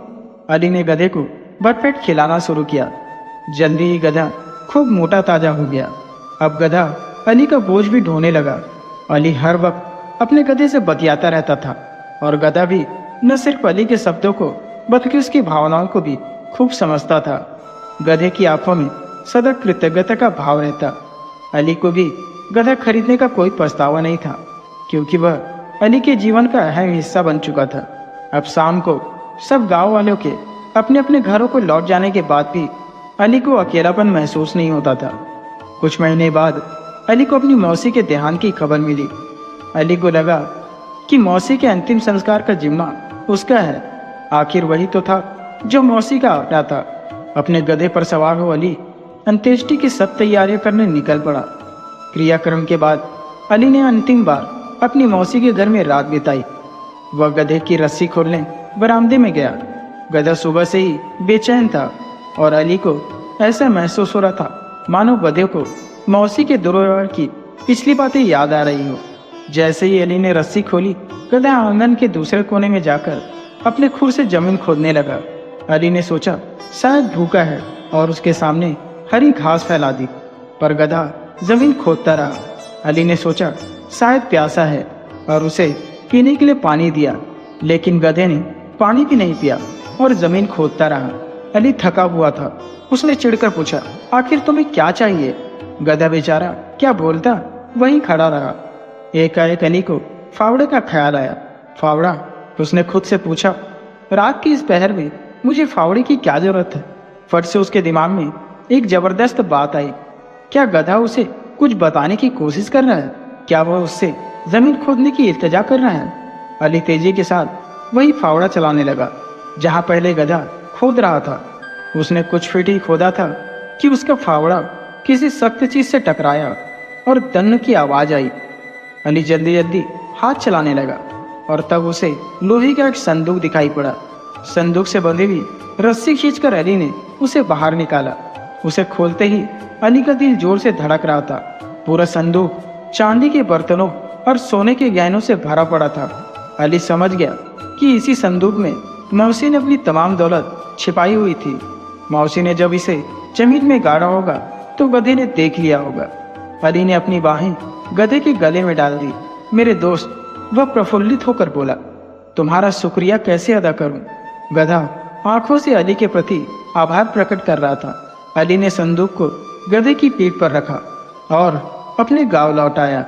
S3: अली ने गधे को भरपेट खिलाना शुरू किया। जल्दी ही गधा खूब मोटा ताजा हो गया। अब गधा अली का बोझ भी ढोने लगा। अली हर वक्त अपने गधे से बतियाता रहता था और गधा भी न सिर्फ अली के शब्दों को बल्कि उसकी भावनाओं को भी खूब समझता था। गधे की आंखों में सदा कृतज्ञता का भाव रहता। अली को भी गधा खरीदने का कोई पछतावा नहीं था, क्योंकि वह अली के जीवन का अहम हिस्सा बन चुका था। अब शाम को सब गांव वालों के अपने अपने घरों को लौट जाने के बाद भी अली को अकेलापन महसूस नहीं होता था। कुछ महीने बाद अली को अपनी मौसी के देहांत की खबर मिली। अली को लगा कि मौसी के अंतिम संस्कार का जिम्मा उसका है। आखिर वही तो था जो मौसी का अपना था। अपने गधे पर सवार हो अली अंत्येष्टि की सब तैयारियां करने निकल पड़ा। क्रियाक्रम के बाद अली ने अंतिम बार अपनी मौसी के घर में रात बिताई। वह गधे की रस्सी खोलने बरामदे में गया। गधा सुबह से ही बेचैन था और अली को ऐसा महसूस हो रहा था मानो गधे को मौसी के दुर्व्यवहार की पिछली बातें याद आ रही हो। जैसे ही अली ने रस्सी खोली, गधा आंगन के दूसरे कोने में जाकर अपने खुर से जमीन खोदने लगा। अली ने सोचा शायद भूखा है और उसके सामने हरी घास फैला दी, पर गधा जमीन खोदता रहा। अली ने सोचा शायद प्यासा है और उसे पीने के लिए पानी दिया, लेकिन गधे ने पानी भी नहीं पिया और जमीन खोदता रहा। अली थका हुआ था। उसने चिढ़कर पूछा, आखिर तुम्हें क्या चाहिए? गधा बेचारा क्या बोलता, वहीं खड़ा रहा। एकाएक अली को फावड़े का ख्याल आया। फावड़ा? उसने खुद से पूछा, रात की इस पहर में मुझे फावड़े की क्या जरूरत है? फट से उसके दिमाग में एक जबरदस्त बात आई। क्या गधा उसे कुछ बताने की कोशिश कर रहा है? क्या वह उससे जमीन खोदने की इल्तिजा कर रहा है? अली तेजी के साथ वही फावड़ा चलाने लगा जहां पहले गधा खोद रहा था। उसने कुछ फीट ही खोदा था कि उसका फावड़ा किसी सख्त चीज से टकराया और दन्न की आवाज आई। अली जल्दी जल्दी हाथ चलाने लगा और तब उसे लोहे का एक संदूक दिखाई पड़ा। संदूक से बंधी हुई रस्सी खींचकर अली ने उसे बाहर निकाला। उसे खोलते ही अली का दिल जोर से धड़क रहा था। पूरा संदूक चांदी के बर्तनों और सोने के गहनों से भरा पड़ा था। अली समझ गया कि इसी संदूक में मौसी ने अपनी तमाम दौलत छिपाई हुई थी। मौसी ने जब इसे जमीन में गाड़ा होगा तो गधे ने देख लिया होगा। अली ने अपनी बाहें गधे के गले में डाल दी। मेरे दोस्त, वह प्रफुल्लित होकर बोला, तुम्हारा शुक्रिया कैसे अदा करूं? गधा आंखों से अली के प्रति आभार प्रकट कर रहा था। अली ने संदूक को गधे की पीठ पर रखा और अपने गांव लौट आया।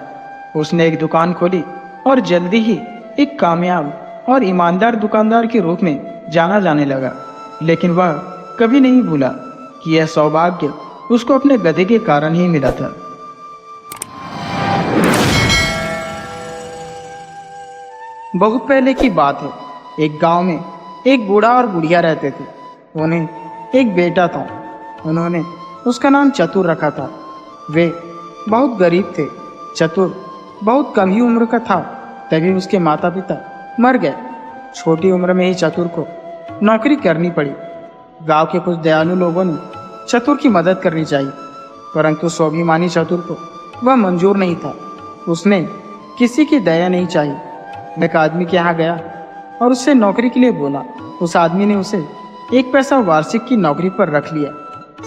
S3: उसने एक दुकान खोली और जल्दी ही एक कामयाब और ईमानदार दुकानदार के रूप में जाना जाने लगा। लेकिन वह कभी नहीं भूला कि यह सौभाग्य उसको अपने गधे के कारण ही मिला था। बहुत पहले की बात है। एक गांव में एक बूढ़ा और बुढ़िया रहते थे। उन्हें एक बेटा था। उन्होंने उसका नाम चतुर रखा था। वे बहुत गरीब थे। चतुर बहुत कम ही उम्र का था तभी उसके माता पिता मर गए। छोटी उम्र में ही चतुर को नौकरी करनी पड़ी। गांव के कुछ दयालु लोगों ने चतुर की मदद करनी चाहिए, परंतु स्वाभिमानी चतुर को वह मंजूर नहीं था। उसने किसी की दया नहीं चाहिए। एक आदमी के यहाँ गया और उससे नौकरी के लिए बोला। उस आदमी ने उसे 1 पैसा वार्षिक की नौकरी पर रख लिया।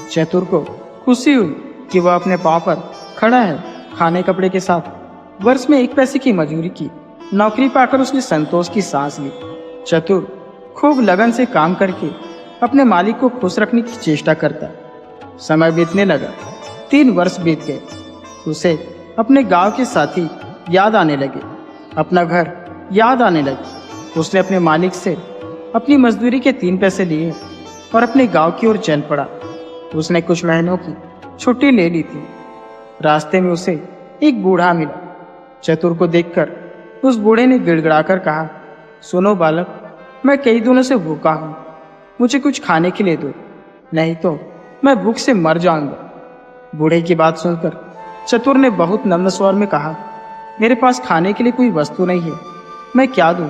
S3: चतुर को खुशी हुई कि वह अपने पांव पर खड़ा है। खाने कपड़े के साथ वर्ष में 1 पैसे की मजदूरी की। नौकरी पाकर उसने संतोष की सांस ली। चतुर खूब लगन से काम करके अपने मालिक को खुश रखने की चेष्टा करता। समय बीतने लगा। 3 वर्ष बीत गए। उसे अपने गांव के साथी याद आने लगे, अपना घर याद आने लगे। उसने अपने मालिक से अपनी मजदूरी के 3 पैसे लिए और अपने गांव की ओर चल पड़ा। उसने कुछ महीनों की छुट्टी ले ली थी। रास्ते में उसे एक बूढ़ा मिला। चतुर को देखकर उस बूढ़े ने गिड़गिड़ाकर कहा, सुनो बालक, मैं कई दिनों से भूखा हूँ, मुझे कुछ खाने के लिए दो, नहीं तो मैं भूख से मर जाऊंगा। बूढ़े की बात सुनकर चतुर ने बहुत नम्र स्वर में कहा, मेरे पास खाने के लिए कोई वस्तु नहीं है, मैं क्या दूं?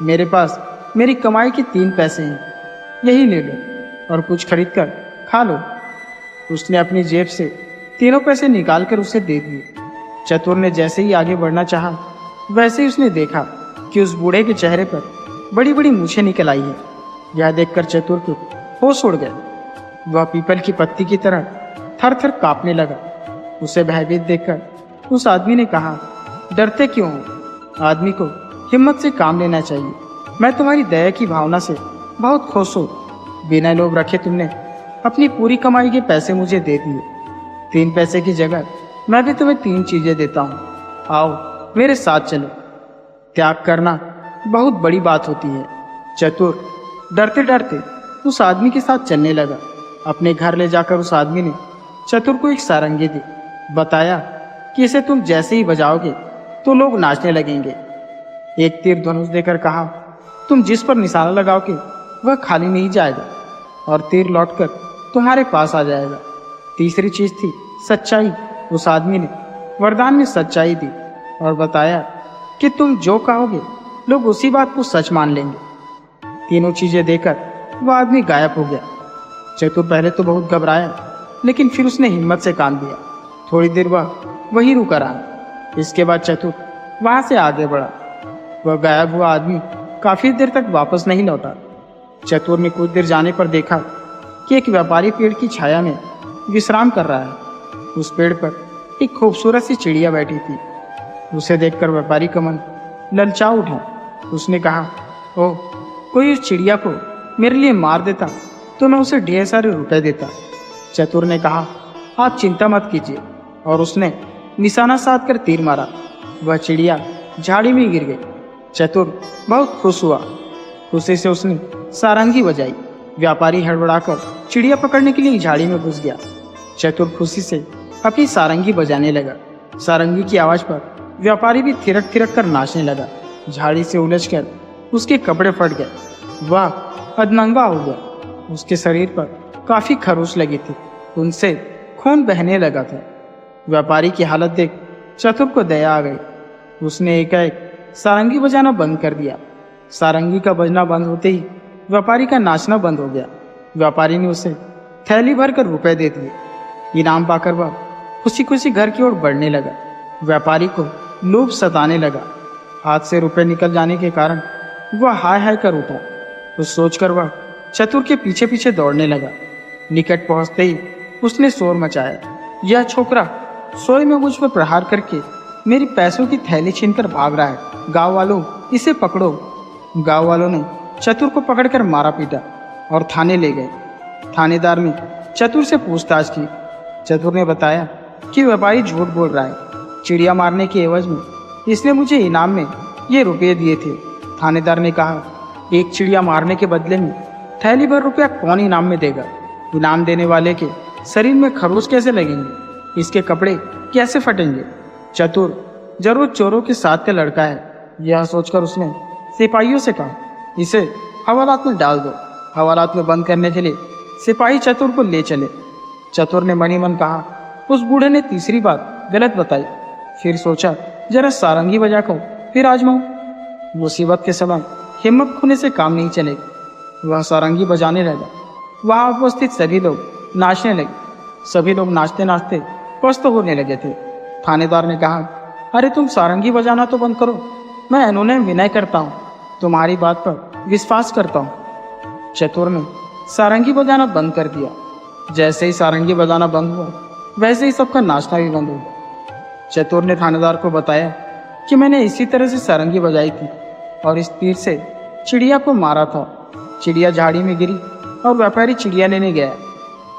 S3: मेरे पास मेरी कमाई के 3 पैसे हैं, यही ले लो और कुछ खरीद कर खा लो। उसने अपनी जेब से 3 पैसे निकालकर उसे दे दिए। चतुर ने जैसे ही आगे बढ़ना चाहा, वैसे ही उसने देखा कि उस बूढ़े के चेहरे पर बड़ी बड़ी मूछें निकल आई है। यह देखकर चतुर को होश उड़ गया। वह पीपल की पत्ती की तरह थर थर कांपने लगा। उसे भयभीत देखकर उस आदमी ने कहा, डरते क्यों हो? आदमी को हिम्मत से काम लेना चाहिए। मैं तुम्हारी दया की भावना से बहुत खुश हूँ। बिना लोभ रखे तुमने अपनी पूरी कमाई के पैसे मुझे दे दिए। 3 पैसे की जगह मैं भी तुम्हें 3 चीजें देता हूँ, आओ मेरे साथ चलो। त्याग करना बहुत बड़ी बात होती है। चतुर डरते डरते उस आदमी के साथ चलने लगा। अपने घर ले जाकर उस आदमी ने चतुर को एक सारंगी दी। बताया कि इसे तुम जैसे ही बजाओगे तो लोग नाचने लगेंगे। एक तीर धनुष देकर कहा, तुम जिस पर निशाना लगाओगे वह खाली नहीं जाएगा और तीर लौटकर तुम्हारे पास आ जाएगा। तीसरी चीज थी सच्चाई। उस आदमी ने वरदान में सच्चाई दी और बताया कि तुम जो कहोगे लोग उसी बात को सच मान लेंगे। तीनों चीजें देकर वह आदमी गायब हो गया। चतुर पहले तो बहुत घबराया, लेकिन फिर उसने हिम्मत से काम दिया। थोड़ी देर वह वहीं रुका रहा। इसके बाद चतुर वहां से आगे बढ़ा। वह गायब हुआ आदमी काफी देर तक वापस नहीं लौटा। चतुर ने कुछ देर जाने पर देखा कि एक व्यापारी पेड़ की छाया में विश्राम कर रहा है। उस पेड़ पर एक खूबसूरत सी चिड़िया बैठी थी। उसे देखकर व्यापारी का मन ललचा उठा। उसने कहा, ओह, कोई उस चिड़िया को मेरे लिए मार देता तो मैं उसे ढेर सारे रुपए देता। चतुर ने कहा, आप चिंता मत कीजिए, और उसने निशाना साध कर तीर मारा। वह चिड़िया झाड़ी में गिर गई। चतुर बहुत खुश हुआ। खुशी से उसने सारंगी बजाई। व्यापारी हड़बड़ाकर चिड़िया पकड़ने के लिए झाड़ी में घुस गया। चतुर खुशी से अपनी सारंगी बजाने लगा। सारंगी की आवाज पर व्यापारी भी थिरक थिरक कर नाचने लगा। झाड़ी से उलझकर उसके कपड़े फट गए। वह अधनंगा हो गया। उसके शरीर पर काफी खरोच लगी थी, उनसे खून बहने लगा था। व्यापारी की हालत देख चतुर को दया आ गई। उसने एकाएक सारंगी बजाना बंद कर दिया। सारंगी का बजना बंद होते ही व्यापारी का नाचना बंद हो गया। व्यापारी ने उसे थैली भर कर रुपए दे दिए। इनाम पाकर वह खुशी खुशी घर की ओर बढ़ने लगा। व्यापारी को लोभ सताने लगा। हाथ से रुपए निकल जाने के कारण वह हाय हाय कर उठा। उस सोचकर वह चतुर के पीछे पीछे दौड़ने लगा। निकट पहुंचते ही उसने शोर मचाया, यह छोकरा सोए में मुझ पर प्रहार करके मेरी पैसों की थैली छीनकर भाग रहा है। गांव वालों, इसे पकड़ो। गांव वालों ने चतुर को पकड़कर मारा पीटा और थाने ले गए। थानेदार ने चतुर से पूछताछ की। चतुर ने बताया कि व्यापारी झूठ बोल रहा है। चिड़िया मारने के एवज में इसने मुझे इनाम में ये रुपये दिए थे। थानेदार ने कहा, एक चिड़िया मारने के बदले में थैली भर रुपया कौन इनाम में देगा? इनाम देने वाले के शरीर में खरोच कैसे लगेंगे? इसके कपड़े कैसे फटेंगे? चतुर जरूर चोरों के साथ का लड़का है। यह सोचकर उसने सिपाहियों से कहा, इसे हवालात में डाल दो। हवालात में बंद करने के लिए सिपाही चतुर को ले चले। चतुर ने मनी मन कहा, उस बूढ़े ने तीसरी बात गलत बताई। फिर सोचा, जरा सारंगी बजाकर फिर आजमाऊं। मुसीबत के समय हिम्मत खोने से काम नहीं चलेगा। वह सारंगी बजाने लगा। वहां उपस्थित सभी लोग नाचने लगे। सभी लोग नाचते नाचते पस्त होने लगे थे। थानेदार ने कहा, अरे तुम सारंगी बजाना तो बंद करो। मैं इन्होंने विनय करता हूँ, तुम्हारी बात पर विश्वास करता हूँ। चतुर ने सारंगी बजाना बंद कर दिया। जैसे ही सारंगी बजाना बंद हुआ, वैसे ही सबका नाचना भी बंद हो गया। चतुर ने थानेदार को बताया कि मैंने इसी तरह से सारंगी बजाई थी और इस तीर से चिड़िया को मारा था। चिड़िया झाड़ी में गिरी और व्यापारी चिड़िया लेने गया।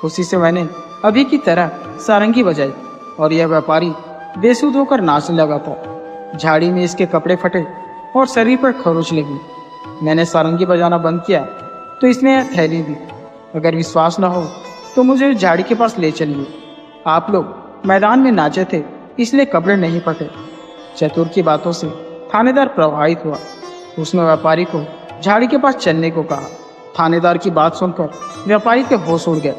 S3: खुशी से मैंने अभी की तरह सारंगी बजाई और यह व्यापारी बेसुध होकर नाचने लगा था। झाड़ी में इसके कपड़े फटे और शरीर पर खरोच लगी। मैंने सारंगी बजाना बंद किया तो इसने यह थैली दी। अगर विश्वास न हो तो मुझे झाड़ी के पास ले चलिए। आप लोग मैदान में नाचे थे इसलिए कपड़े नहीं फटे। चतुर की बातों से थानेदार प्रभावित हुआ। उसने व्यापारी को झाड़ी के पास चलने को कहा। थानेदार की बात सुनकर व्यापारी के होश उड़ गए।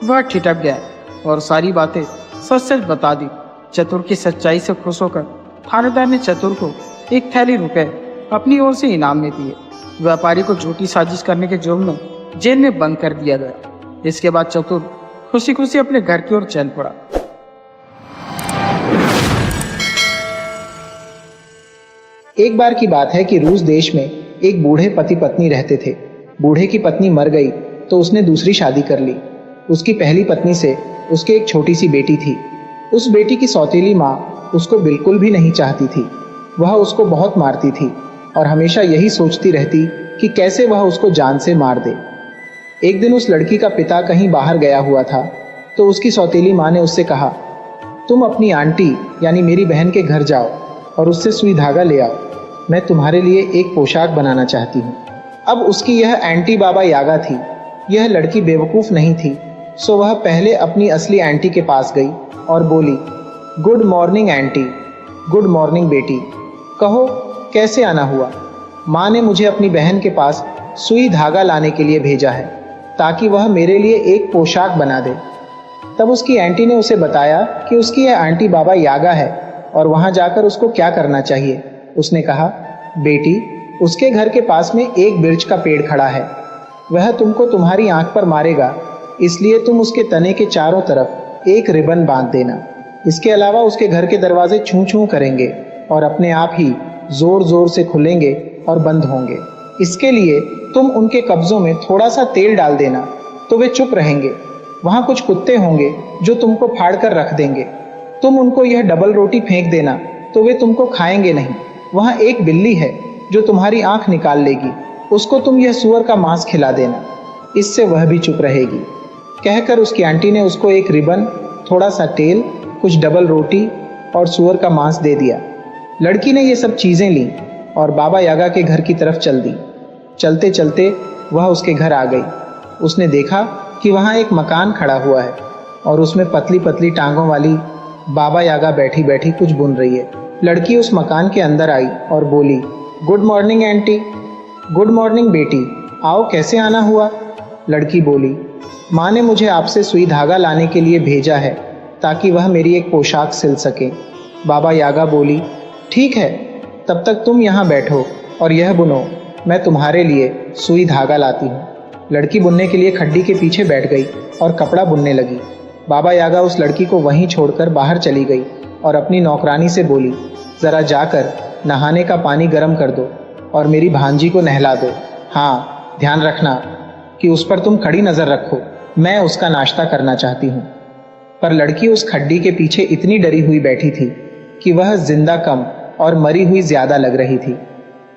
S3: वह ठिठक गया और सारी बातें सच सच बता दी। चतुर की सच्चाई से खुश होकर थानेदार ने चतुर को 1 थैली रुपए अपनी ओर से इनाम में दिए। व्यापारी को झूठी साजिश करने के जुर्म में जेल में बंद कर दिया गया। इसके बाद चतुर खुशी खुशी अपने घर की ओर चल पड़ा।
S2: एक बार की बात है कि रूस देश में एक बूढ़े पति पत्नी रहते थे। बूढ़े की पत्नी मर गई तो उसने दूसरी शादी कर ली। उसकी पहली पत्नी से उसके एक छोटी सी बेटी थी। उस बेटी की सौतेली माँ उसको बिल्कुल भी नहीं चाहती थी। वह उसको बहुत मारती थी और हमेशा यही सोचती रहती कि कैसे वह उसको जान से मार दे। एक दिन उस लड़की का पिता कहीं बाहर गया हुआ था तो उसकी सौतेली माँ ने उससे कहा, तुम अपनी आंटी यानी मेरी बहन के घर जाओ और उससे सुई धागा ले आओ। मैं तुम्हारे लिए एक पोशाक बनाना चाहती हूँ। अब उसकी यह आंटी बाबा यागा थी। यह लड़की बेवकूफ़ नहीं थी, सो वह पहले अपनी असली आंटी के पास गई और बोली, good morning aunty. Good morning बेटी। कहो कैसे आना हुआ? माँ ने मुझे अपनी बहन के पास सुई धागा लाने के लिए भेजा है ताकि वह मेरे लिए एक पोशाक बना दे। तब उसकी आंटी ने उसे बताया कि उसकी यह आंटी बाबा यागा है और वहाँ जाकर उसको क्या करना चाहिए। उसने कहा, बेटी उसके घर के पास में एक बिरछ का पेड़ खड़ा है। वह तुमको तुम्हारी आंख पर मारेगा, इसलिए तुम उसके तने के चारों तरफ एक रिबन बांध देना। इसके अलावा उसके घर के दरवाजे छू छू करेंगे और अपने आप ही जोर जोर से खुलेंगे और बंद होंगे। इसके लिए तुम उनके कब्जों में थोड़ा सा तेल डाल देना तो वे चुप रहेंगे। वहाँ कुछ कुत्ते होंगे जो तुमको फाड़ कर रख देंगे। तुम उनको यह डबल रोटी फेंक देना तो वे तुमको खाएंगे नहीं। वहाँ एक बिल्ली है जो तुम्हारी आंख निकाल लेगी, उसको तुम यह सूअर का मांस खिला देना, इससे वह भी चुप रहेगी। कहकर उसकी आंटी ने उसको एक रिबन, थोड़ा सा तेल, कुछ डबल रोटी और सूअर का मांस दे दिया। लड़की ने ये सब चीज़ें ली और बाबा यागा के घर की तरफ चल दी। चलते चलते वह उसके घर आ गई। उसने देखा कि वहाँ एक मकान खड़ा हुआ है और उसमें पतली पतली टांगों वाली बाबा यागा बैठी बैठी कुछ बुन रही है। लड़की उस मकान के अंदर आई और बोली, good morning aunty. Good morning बेटी, आओ कैसे आना हुआ? लड़की बोली, माँ ने मुझे आपसे सुई धागा लाने के लिए भेजा है ताकि वह मेरी एक पोशाक सिल सके। बाबा यागा बोली, ठीक है, तब तक तुम यहाँ बैठो और यह बुनो, मैं तुम्हारे लिए सुई धागा लाती हूँ। लड़की बुनने के लिए खड्डी के पीछे बैठ गई और कपड़ा बुनने लगी। बाबा यागा उस लड़की को वहीं छोड़कर बाहर चली गई और अपनी नौकरानी से बोली, ज़रा जाकर नहाने का पानी गर्म कर दो और मेरी भांजी को नहला दो। हाँ, ध्यान रखना कि उस पर तुम कड़ी नज़र रखो, मैं उसका नाश्ता करना चाहती हूँ। पर लड़की उस खड्डी के पीछे इतनी डरी हुई बैठी थी कि वह जिंदा कम और मरी हुई ज्यादा लग रही थी।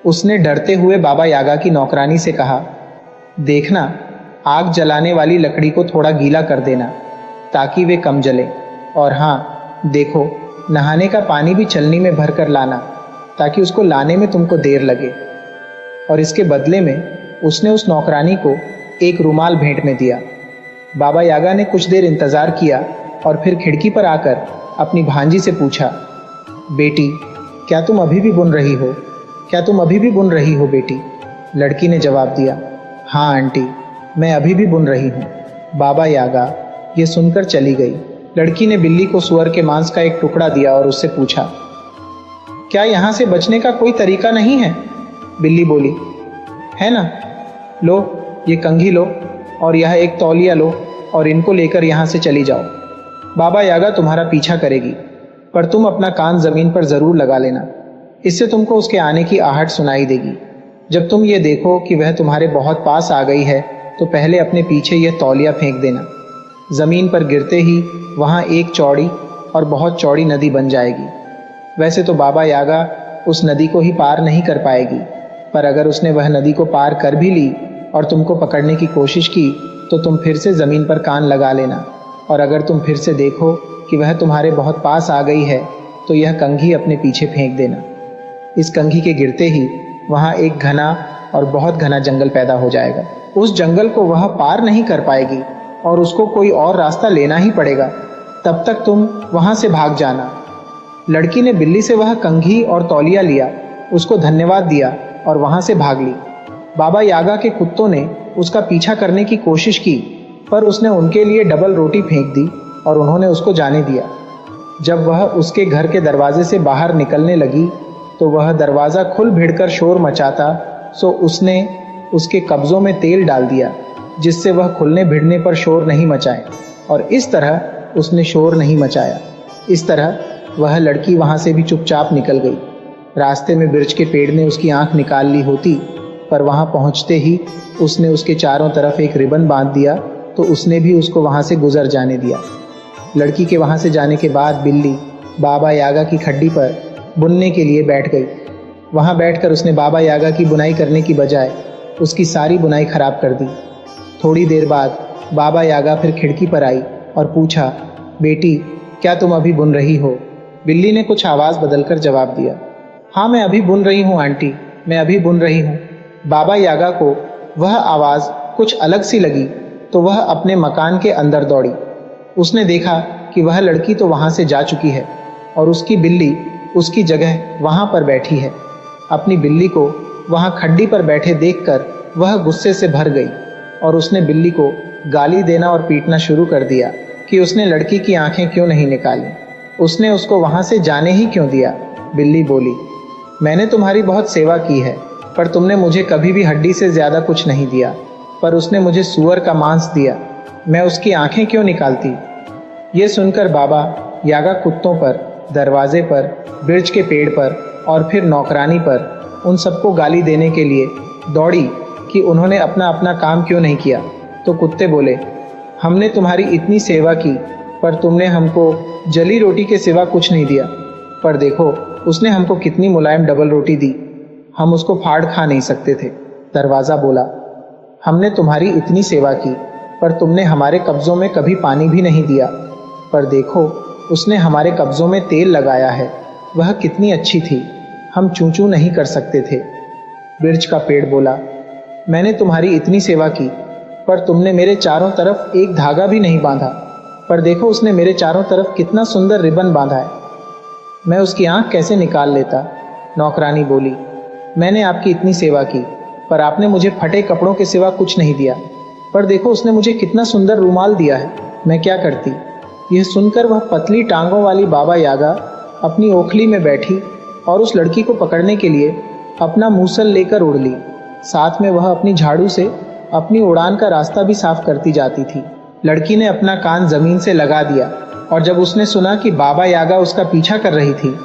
S2: उसने डरते हुए बाबा यागा की नौकरानी से कहा, देखना, आग जलाने वाली लकड़ी को थोड़ा गीला कर देना ताकि वे कम जले। और हाँ, देखो, नहाने का पानी भी छलनी में भर कर लाना ताकि उसको लाने में तुमको देर लगे। और इसके बदले में उसने उस नौकरानी को एक रुमाल भेंट में दिया। बाबा यागा ने कुछ देर इंतजार किया और फिर खिड़की पर आकर अपनी भांजी से पूछा, बेटी क्या तुम अभी भी बुन रही हो? क्या तुम अभी भी बुन रही हो बेटी? लड़की ने जवाब दिया, हाँ आंटी, मैं अभी भी बुन रही हूँ। बाबा यागा ये सुनकर चली गई। लड़की ने बिल्ली को सूअर के मांस का एक टुकड़ा दिया और उससे पूछा, क्या यहाँ से बचने का कोई तरीका नहीं है? बिल्ली बोली, है ना, लो ये कंघी लो और यह एक तौलिया लो और इनको लेकर यहाँ से चली जाओ। बाबा यागा तुम्हारा पीछा करेगी, पर तुम अपना कान जमीन पर जरूर लगा लेना, इससे तुमको उसके आने की आहट सुनाई देगी। जब तुम ये देखो कि वह तुम्हारे बहुत पास आ गई है तो पहले अपने पीछे यह तौलिया फेंक देना। जमीन पर गिरते ही वहाँ एक चौड़ी और बहुत चौड़ी नदी बन जाएगी। वैसे तो बाबा यागा उस नदी को ही पार नहीं कर पाएगी, पर अगर उसने वह नदी को पार कर भी ली और तुमको पकड़ने की कोशिश की तो तुम फिर से ज़मीन पर कान लगा लेना। और अगर तुम फिर से देखो कि वह तुम्हारे बहुत पास आ गई है तो यह कंघी अपने पीछे फेंक देना। इस कंघी के गिरते ही वहाँ एक घना और बहुत घना जंगल पैदा हो जाएगा। उस जंगल को वह पार नहीं कर पाएगी और उसको कोई और रास्ता लेना ही पड़ेगा, तब तक तुम वहां से भाग जाना। लड़की ने बिल्ली से वह कंघी और तौलिया लिया, उसको धन्यवाद दिया और वहां से भाग ली। बाबा यागा के कुत्तों ने उसका पीछा करने की कोशिश की, पर उसने उनके लिए डबल रोटी फेंक दी और उन्होंने उसको जाने दिया। जब वह उसके घर के दरवाजे से बाहर निकलने लगी तो वह दरवाज़ा खुल भिड़कर शोर मचाता, सो उसने उसके कब्ज़ों में तेल डाल दिया जिससे वह खुलने भिड़ने पर शोर नहीं मचाए, और इस तरह उसने शोर नहीं मचाया। इस तरह वह लड़की वहाँ से भी चुपचाप निकल गई। रास्ते में बिरछ के पेड़ ने उसकी आंख निकाल ली होती, पर वहाँ पहुँचते ही उसने उसके चारों तरफ एक रिबन बांध दिया तो उसने भी उसको वहाँ से गुजर जाने दिया। लड़की के वहाँ से जाने के बाद बिल्ली बाबा यागा की खड्डी पर बुनने के लिए बैठ गई। वहाँ बैठकर उसने बाबा यागा की बुनाई करने की बजाय उसकी सारी बुनाई खराब कर दी। थोड़ी देर बाद बाबा यागा फिर खिड़की पर आई और पूछा, बेटी क्या तुम अभी बुन रही हो? बिल्ली ने कुछ आवाज़ बदलकर जवाब दिया, हाँ मैं अभी बुन रही हूँ आंटी, मैं अभी बुन रही हूँ। बाबा यागा को वह आवाज़ कुछ अलग सी लगी तो वह अपने मकान के अंदर दौड़ी। उसने देखा कि वह लड़की तो वहाँ से जा चुकी है और उसकी बिल्ली उसकी जगह वहाँ पर बैठी है। अपनी बिल्ली को वहाँ खड्डी पर बैठे देखकर वह गुस्से से भर गई और उसने बिल्ली को गाली देना और पीटना शुरू कर दिया कि उसने लड़की की आंखें क्यों नहीं निकाली, उसने उसको वहाँ से जाने ही क्यों दिया। बिल्ली बोली, मैंने तुम्हारी बहुत सेवा की है, पर तुमने मुझे कभी भी हड्डी से ज़्यादा कुछ नहीं दिया, पर उसने मुझे सूअर का मांस दिया, मैं उसकी आंखें क्यों निकालती? ये सुनकर बाबा यागा कुत्तों पर, दरवाजे पर, बिरछ के पेड़ पर और फिर नौकरानी पर उन सबको गाली देने के लिए दौड़ी कि उन्होंने अपना अपना काम क्यों नहीं किया। तो कुत्ते बोले, हमने तुम्हारी इतनी सेवा की पर तुमने हमको जली रोटी के सिवा कुछ नहीं दिया, पर देखो उसने हमको कितनी मुलायम डबल रोटी दी, हम उसको फाड़ खा नहीं सकते थे। दरवाज़ा बोला, हमने तुम्हारी इतनी सेवा की पर तुमने हमारे कब्ज़ों में कभी पानी भी नहीं दिया, पर देखो उसने हमारे कब्ज़ों में तेल लगाया है, वह कितनी अच्छी थी, हम चूं चूं नहीं कर सकते थे। बिरछ का पेड़ बोला, मैंने तुम्हारी इतनी सेवा की पर तुमने मेरे चारों तरफ एक धागा भी नहीं बांधा, पर देखो उसने मेरे चारों तरफ कितना सुंदर रिबन बांधा है, मैं उसकी आंख कैसे निकाल लेता। नौकरानी बोली, मैंने आपकी इतनी सेवा की पर आपने मुझे फटे कपड़ों के सिवा कुछ नहीं दिया, पर देखो उसने मुझे कितना सुंदर रूमाल दिया है, मैं क्या करती। यह सुनकर वह पतली टांगों वाली बाबा यागा अपनी ओखली में बैठी और उस लड़की को पकड़ने के लिए अपना मूसल लेकर उड़ ली। साथ में वह अपनी झाड़ू से अपनी उड़ान का रास्ता भी साफ करती जाती थी। लड़की ने अपना कान जमीन से लगा दिया और जब उसने सुना कि बाबा यागा उसका पीछा कर रही थी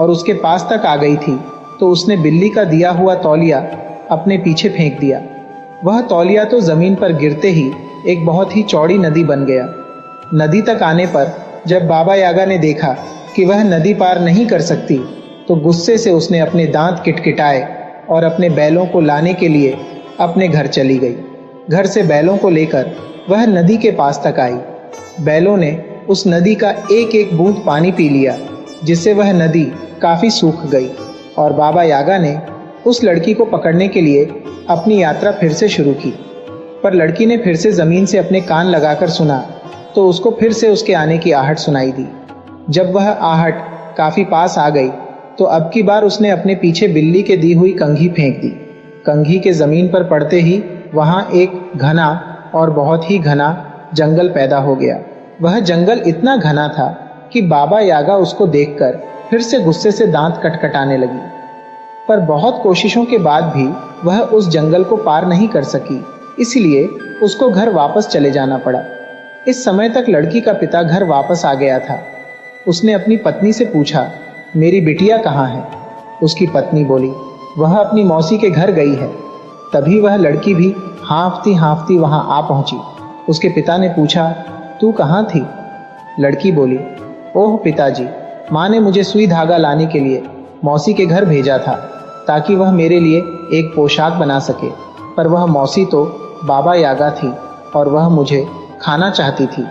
S2: और उसके पास तक आ गई थी तो उसने बिल्ली का दिया हुआ तौलिया अपने पीछे फेंक दिया। वह तौलिया तो जमीन पर गिरते ही एक बहुत ही चौड़ी नदी बन गया। नदी तक आने पर जब बाबा यागा ने देखा कि वह नदी पार नहीं कर सकती तो गुस्से से उसने अपने दांत किटकिटाए और अपने बैलों को लाने के लिए अपने घर चली गई। घर से बैलों को लेकर वह नदी के पास तक आई। बैलों ने उस नदी का एक एक बूंद पानी पी लिया, जिससे वह नदी काफ़ी सूख गई और बाबा यागा ने उस लड़की को पकड़ने के लिए अपनी यात्रा फिर से शुरू की। पर लड़की ने फिर से ज़मीन से अपने कान लगाकर सुना तो उसको फिर से उसके आने की आहट सुनाई दी। जब वह आहट काफ़ी पास आ गई तो अब की बार उसने अपने पीछे बिल्ली के दी हुई कंघी फेंक दी। कंघी के ज़मीन पर पड़ते ही वहाँ एक घना और बहुत ही घना जंगल पैदा हो गया। वह जंगल इतना घना था कि बाबा यागा उसको देखकर फिर से गुस्से से दांत कटकटाने लगी, पर बहुत कोशिशों के बाद भी वह उस जंगल को पार नहीं कर सकी, इसलिए उसको घर वापस चले जाना पड़ा। इस समय तक लड़की का पिता घर वापस आ गया था। उसने अपनी पत्नी से पूछा, मेरी बिटिया कहाँ है? उसकी पत्नी बोली, वह अपनी मौसी के घर गई है। तभी वह लड़की भी हाँफती हाँफती वहाँ आ पहुँची। उसके पिता ने पूछा, तू कहाँ थी? लड़की बोली, ओह पिताजी, माँ ने मुझे सुई धागा लाने के लिए मौसी के घर भेजा था ताकि वह मेरे लिए एक पोशाक बना सके, पर वह मौसी तो बाबा यागा थी और वह मुझे खाना चाहती थी।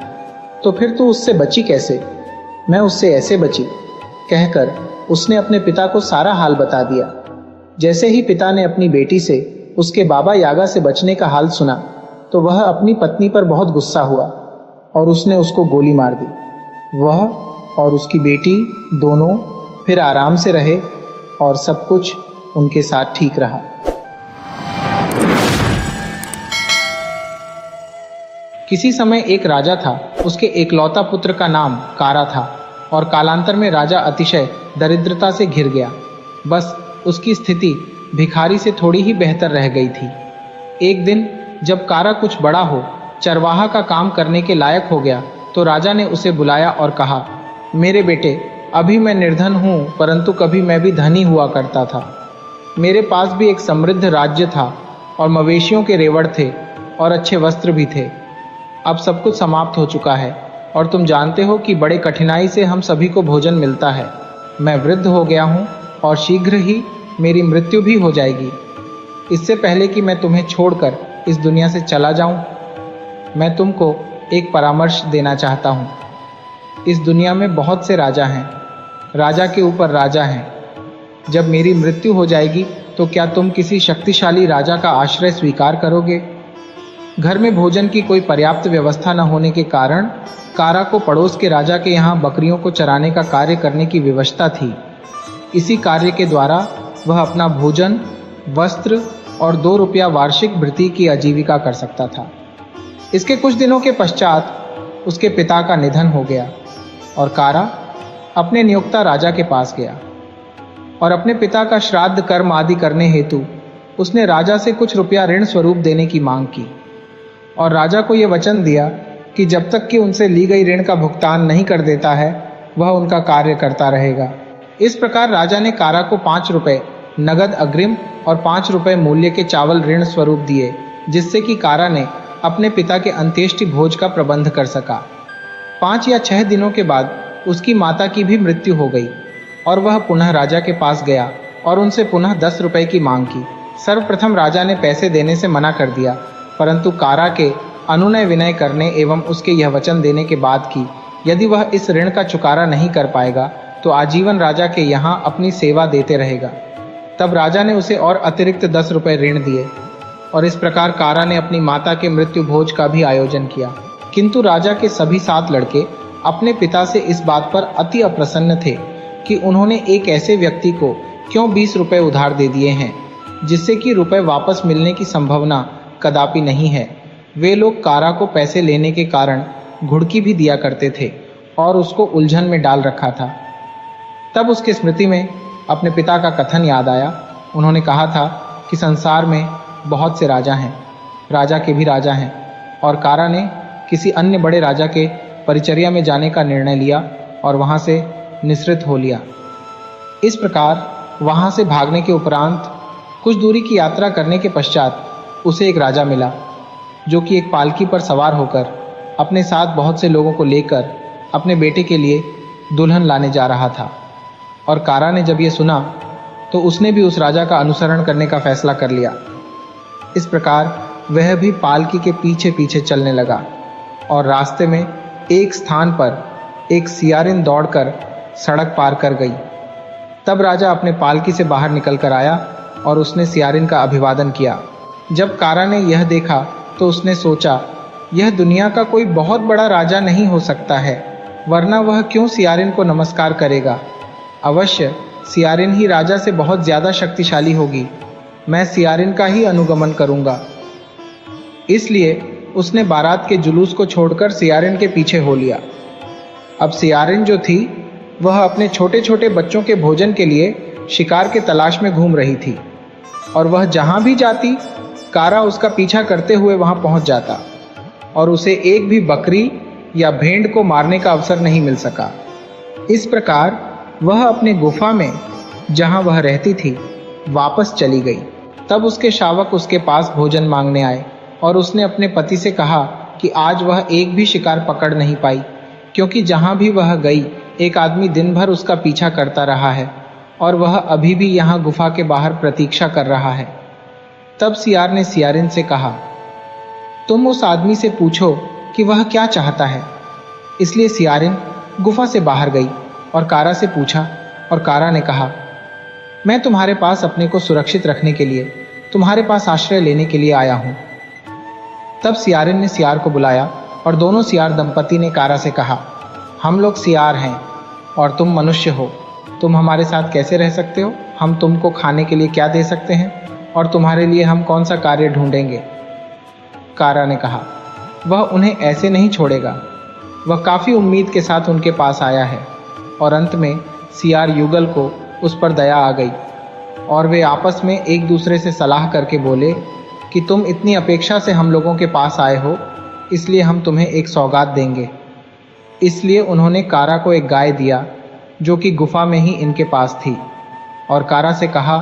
S2: तो फिर तू उससे बची कैसे? मैं उससे ऐसे बची, कहकर उसने अपने पिता को सारा हाल बता दिया। जैसे ही पिता ने अपनी बेटी से उसके बाबा यागा से बचने का हाल सुना तो वह अपनी पत्नी पर बहुत गुस्सा हुआ और उसने उसको गोली मार दी। वह और उसकी बेटी दोनों फिर आराम से रहे और सब कुछ उनके साथ ठीक रहा। किसी समय एक राजा था। उसके एकलौता पुत्र का नाम कारा था और कालांतर में राजा अतिशय दरिद्रता से घिर गया। बस उसकी स्थिति भिखारी से थोड़ी ही बेहतर रह गई थी। एक दिन जब कारा कुछ बड़ा हो, चरवाहा का काम करने के लायक हो गया, तो राजा ने उसे बुलाया और कहा, मेरे बेटे, अभी मैं निर्धन हूँ, परंतु कभी मैं भी धनी हुआ करता था। मेरे पास भी एक समृद्ध राज्य था और मवेशियों के रेवड़ थे और अच्छे वस्त्र भी थे। अब सब कुछ समाप्त हो चुका है और तुम जानते हो कि बड़े कठिनाई से हम सभी को भोजन मिलता है। मैं वृद्ध हो गया हूँ और शीघ्र ही मेरी मृत्यु भी हो जाएगी। इससे पहले कि मैं तुम्हें छोड़कर इस दुनिया से चला जाऊं, मैं तुमको एक परामर्श देना चाहता हूं। इस दुनिया में बहुत से राजा हैं, राजा के ऊपर राजा हैं। जब मेरी मृत्यु हो जाएगी तो क्या तुम किसी शक्तिशाली राजा का आश्रय स्वीकार करोगे? घर में भोजन की कोई पर्याप्त व्यवस्था न होने के कारण कारा को पड़ोस के राजा के यहाँ बकरियों को चराने का कार्य करने की विवशता थी। इसी कार्य के द्वारा वह अपना भोजन, वस्त्र और 2 रुपया वार्षिक भृति की आजीविका कर सकता था। इसके कुछ दिनों के पश्चात उसके पिता का निधन हो गया और कारा अपने नियोक्ता राजा के पास गया और अपने पिता का श्राद्ध कर्म आदि करने हेतु उसने राजा से कुछ रुपया ऋण स्वरूप देने की मांग की और राजा को यह वचन दिया कि जब तक कि उनसे ली गई ऋण का भुगतान नहीं कर देता है, वह उनका कार्य करता रहेगा। इस प्रकार राजा ने कारा को 5 रुपए नगद अग्रिम और 5 रुपए मूल्य के चावल ऋण स्वरूप दिए, जिससे कि कारा ने अपने पिता के अंत्येष्टि भोज का प्रबंध कर सका। 5 या 6 दिनों के बाद उसकी माता की भी मृत्यु हो गई और वह पुनः राजा के पास गया और उनसे पुनः 10 रुपए की मांग की। सर्वप्रथम राजा ने पैसे देने से मना कर दिया, परंतु कारा के अनुनय विनय करने एवं उसके यह वचन देने के बाद कि यदि वह इस ऋण का चुकारा नहीं कर पाएगा तो आजीवन राजा के यहाँ अपनी सेवा देते रहेगा। तब राजा ने उसे और अतिरिक्त 10 रुपए ऋण दिए और इस प्रकार कारा ने अपनी माता के मृत्यु भोज का भी आयोजन किया। किंतु राजा के सभी 7 लड़के अपने पिता से इस बात पर अति अप्रसन्न थे कि उन्होंने एक ऐसे व्यक्ति को क्यों 20 रुपए उधार दे दिए हैं, जिससे कि रुपए वापस मिलने की संभावना कदापि नहीं है। वे लोग कारा को पैसे लेने के कारण घुड़की भी दिया करते थे और उसको उलझन में डाल रखा था। तब उसकी स्मृति में अपने पिता का कथन याद आया। उन्होंने कहा था कि संसार में बहुत से राजा हैं, राजा के भी राजा हैं, और कारा ने किसी अन्य बड़े राजा के परिचर्या में जाने का निर्णय लिया और वहाँ से निसृत हो लिया। इस प्रकार वहाँ से भागने के उपरांत कुछ दूरी की यात्रा करने के पश्चात उसे एक राजा मिला, जो कि एक पालकी पर सवार होकर अपने साथ बहुत से लोगों को लेकर अपने बेटे के लिए दुल्हन लाने जा रहा था। और कारा ने जब ये सुना तो उसने भी उस राजा का अनुसरण करने का फैसला कर लिया। इस प्रकार वह भी पालकी के पीछे पीछे चलने लगा और रास्ते में एक स्थान पर एक सियारिन दौड़कर सड़क पार कर गई। तब राजा अपने पालकी से बाहर निकल कर आया और उसने सियारिन का अभिवादन किया। जब कारा ने यह देखा तो उसने सोचा, यह दुनिया का कोई बहुत बड़ा राजा नहीं हो सकता है, वरना वह क्यों सियारिन को नमस्कार करेगा। अवश्य सियारिन ही राजा से बहुत ज्यादा शक्तिशाली होगी। मैं सियारिन का ही अनुगमन करूंगा। इसलिए उसने बारात के जुलूस को छोड़कर सियारिन के पीछे हो लिया। अब सियारिन जो थी वह अपने छोटे छोटे बच्चों के भोजन के लिए शिकार के तलाश में घूम रही थी और वह जहां भी जाती कारा उसका पीछा करते हुए वहां पहुंच जाता और उसे एक भी बकरी या भेड़ को मारने का अवसर नहीं मिल सका। इस प्रकार वह अपने गुफा में जहां वह रहती थी वापस चली गई। तब उसके शावक उसके पास भोजन मांगने आए और उसने अपने पति से कहा कि आज वह एक भी शिकार पकड़ नहीं पाई, क्योंकि जहां भी वह गई एक आदमी दिन भर उसका पीछा करता रहा है और वह अभी भी यहाँ गुफा के बाहर प्रतीक्षा कर रहा है। तब सियार ने सियारिन से कहा, तुम उस आदमी से पूछो कि वह क्या चाहता है। इसलिए सियारिन गुफा से बाहर गई और कारा से पूछा और कारा ने कहा, मैं तुम्हारे पास अपने को सुरक्षित रखने के लिए तुम्हारे पास आश्रय लेने के लिए आया हूं। तब सियारिन ने सियार को बुलाया और दोनों सियार दंपति ने कारा से कहा, हम लोग सियार हैं और तुम मनुष्य हो, तुम हमारे साथ कैसे रह सकते हो? हम तुमको खाने के लिए क्या दे सकते हैं और तुम्हारे लिए हम कौन सा कार्य ढूंढेंगे? कारा ने कहा, वह उन्हें ऐसे नहीं छोड़ेगा। वह काफ़ी उम्मीद के साथ उनके पास आया है। और अंत में सियार युगल को उस पर दया आ गई और वे आपस में एक दूसरे से सलाह करके बोले कि तुम इतनी अपेक्षा से हम लोगों के पास आए हो, इसलिए हम तुम्हें एक सौगात देंगे। इसलिए उन्होंने कारा को एक गाय दिया जो कि गुफा में ही इनके पास थी, और कारा से कहा,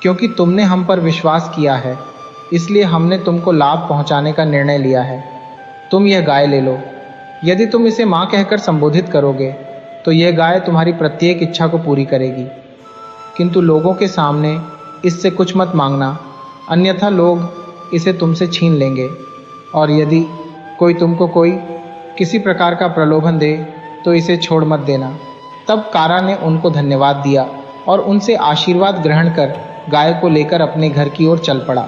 S2: क्योंकि तुमने हम पर विश्वास किया है इसलिए हमने तुमको लाभ पहुंचाने का निर्णय लिया है। तुम यह गाय ले लो। यदि तुम इसे माँ कहकर संबोधित करोगे तो यह गाय तुम्हारी प्रत्येक इच्छा को पूरी करेगी, किंतु लोगों के सामने इससे कुछ मत मांगना, अन्यथा लोग इसे तुमसे छीन लेंगे। और यदि कोई तुमको किसी प्रकार का प्रलोभन दे तो इसे छोड़ मत देना। तब कारा ने उनको धन्यवाद दिया और उनसे आशीर्वाद ग्रहण कर गाय को लेकर अपने घर की ओर चल पड़ा।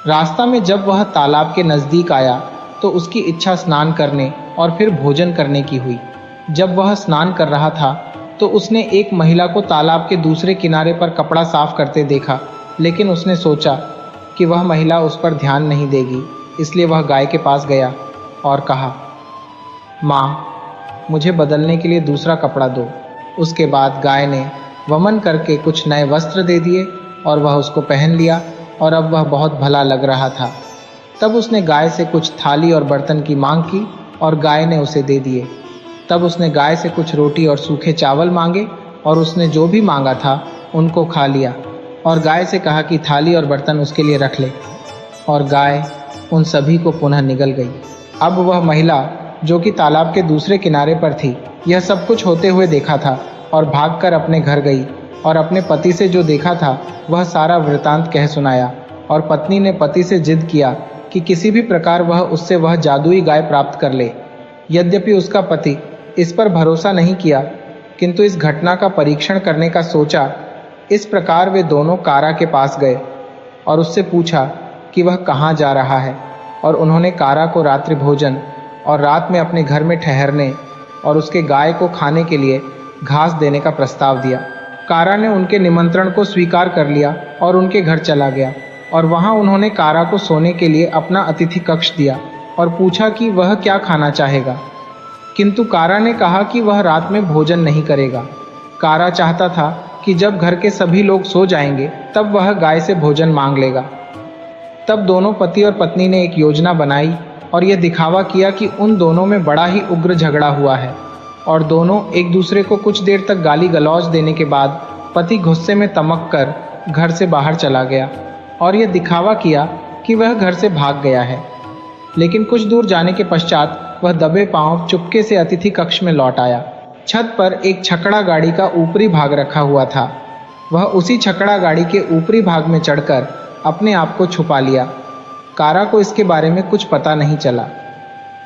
S2: रास्ता में जब वह तालाब के नज़दीक आया तो उसकी इच्छा स्नान करने और फिर भोजन करने की हुई। जब वह स्नान कर रहा था तो उसने एक महिला को तालाब के दूसरे किनारे पर कपड़ा साफ करते देखा, लेकिन उसने सोचा कि वह महिला उस पर ध्यान नहीं देगी, इसलिए वह गाय के पास गया और कहा, माँ, मुझे बदलने के लिए दूसरा कपड़ा दो। उसके बाद गाय ने वमन करके कुछ नए वस्त्र दे दिए और वह उसको पहन लिया और अब वह बहुत भला लग रहा था। तब उसने गाय से कुछ थाली और बर्तन की मांग की और गाय ने उसे दे दिए। तब उसने गाय से कुछ रोटी और सूखे चावल मांगे और उसने जो भी मांगा था उनको खा लिया और गाय से कहा कि थाली और बर्तन उसके लिए रख ले, और गाय उन सभी को पुनः निगल गई। अब वह महिला जो कि तालाब के दूसरे किनारे पर थी यह सब कुछ होते हुए देखा था और भागकर अपने घर गई और अपने पति से जो देखा था वह सारा वृतांत कह सुनाया। और पत्नी ने पति से जिद किया कि किसी भी प्रकार वह उससे वह जादुई गाय प्राप्त कर ले। यद्यपि उसका पति इस पर भरोसा नहीं किया, किंतु इस घटना का परीक्षण करने का सोचा। इस प्रकार वे दोनों कारा के पास गए और उससे पूछा कि वह कहाँ जा रहा है, और उन्होंने कारा को रात्रि भोजन और रात में अपने घर में ठहरने और उसके गाय को खाने के लिए घास देने का प्रस्ताव दिया। कारा ने उनके निमंत्रण को स्वीकार कर लिया और उनके घर चला गया, और वहाँ उन्होंने कारा को सोने के लिए अपना अतिथि कक्ष दिया और पूछा कि वह क्या खाना चाहेगा, किंतु कारा ने कहा कि वह रात में भोजन नहीं करेगा। कारा चाहता था कि जब घर के सभी लोग सो जाएंगे तब वह गाय से भोजन मांग लेगा। तब दोनों पति और पत्नी ने एक योजना बनाई और यह दिखावा किया कि उन दोनों में बड़ा ही उग्र झगड़ा हुआ है, और दोनों एक दूसरे को कुछ देर तक गाली गलौज देने के बाद पति गुस्से में तमक कर घर से बाहर चला गया और यह दिखावा किया कि वह घर से भाग गया है। लेकिन कुछ दूर जाने के पश्चात वह दबे पांव चुपके से अतिथि कक्ष में लौट आया। छत पर एक छकड़ा गाड़ी का ऊपरी भाग रखा हुआ था। वह उसी छकड़ा गाड़ी के ऊपरी भाग में चढ़कर अपने आप को छुपा लिया। कारा को इसके बारे में कुछ पता नहीं चला।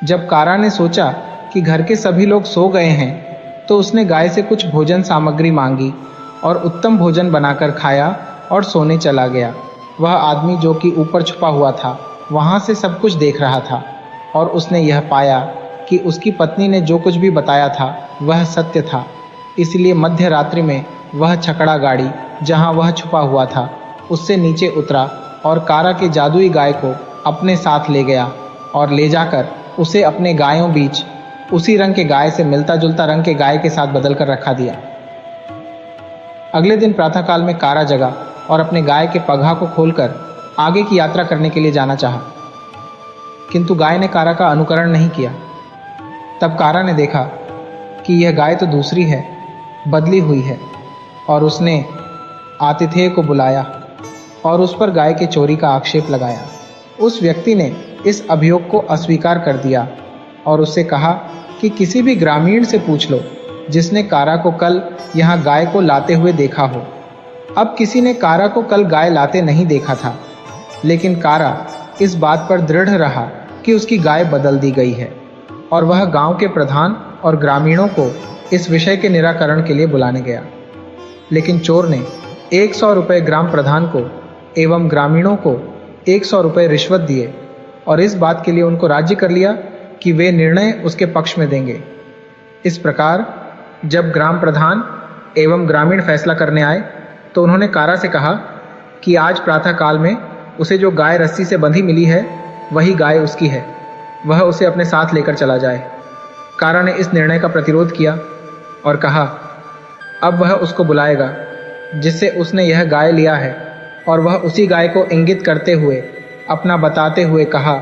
S2: जब कारा ने सोचा कि घर के सभी लोग सो गए हैं तो उसने गाय से कुछ भोजन सामग्री मांगी और उत्तम भोजन बनाकर खाया और सोने चला गया। वह आदमी जो कि ऊपर छुपा हुआ था वहाँ से सब कुछ देख रहा था, और उसने यह पाया कि उसकी पत्नी ने जो कुछ भी बताया था वह सत्य था। इसलिए मध्य रात्रि में वह छकड़ा गाड़ी जहाँ वह छुपा हुआ था उससे नीचे उतरा और कारा के जादुई गाय को अपने साथ ले गया और ले जाकर उसे अपने गायों बीच उसी रंग के गाय से मिलता जुलता रंग के गाय के साथ बदल कर रखा दिया। अगले दिन प्रातःकाल में कारा जगा और अपने गाय के पगहा को खोलकर आगे की यात्रा करने के लिए जाना चाहा, किंतु गाय ने कारा का अनुकरण नहीं किया। तब कारा ने देखा कि यह गाय तो दूसरी है, बदली हुई है, और उसने आतिथेय को बुलाया और उस पर गाय के चोरी का आक्षेप लगाया। उस व्यक्ति ने इस अभियोग को अस्वीकार कर दिया और उससे कहा कि किसी भी ग्रामीण से पूछ लो जिसने कारा को कल यहाँ गाय को लाते हुए देखा हो। अब किसी ने कारा को कल गाय लाते नहीं देखा था, लेकिन कारा इस बात पर दृढ़ रहा कि उसकी गाय बदल दी गई है, और वह गांव के प्रधान और ग्रामीणों को इस विषय के निराकरण के लिए बुलाने गया। लेकिन चोर ने 100 रुपये ग्राम प्रधान को एवं ग्रामीणों को 100 रुपये रिश्वत दिए और इस बात के लिए उनको राजी कर लिया कि वे निर्णय उसके पक्ष में देंगे। इस प्रकार जब ग्राम प्रधान एवं ग्रामीण फैसला करने आए तो उन्होंने कारा से कहा कि आज प्रातः काल में उसे जो गाय रस्सी से बंधी मिली है वही गाय उसकी है, वह उसे अपने साथ लेकर चला जाए। कारा ने इस निर्णय का प्रतिरोध किया और कहा अब वह उसको बुलाएगा जिससे उसने यह गाय लिया है, और वह उसी गाय को इंगित करते हुए अपना बताते हुए कहा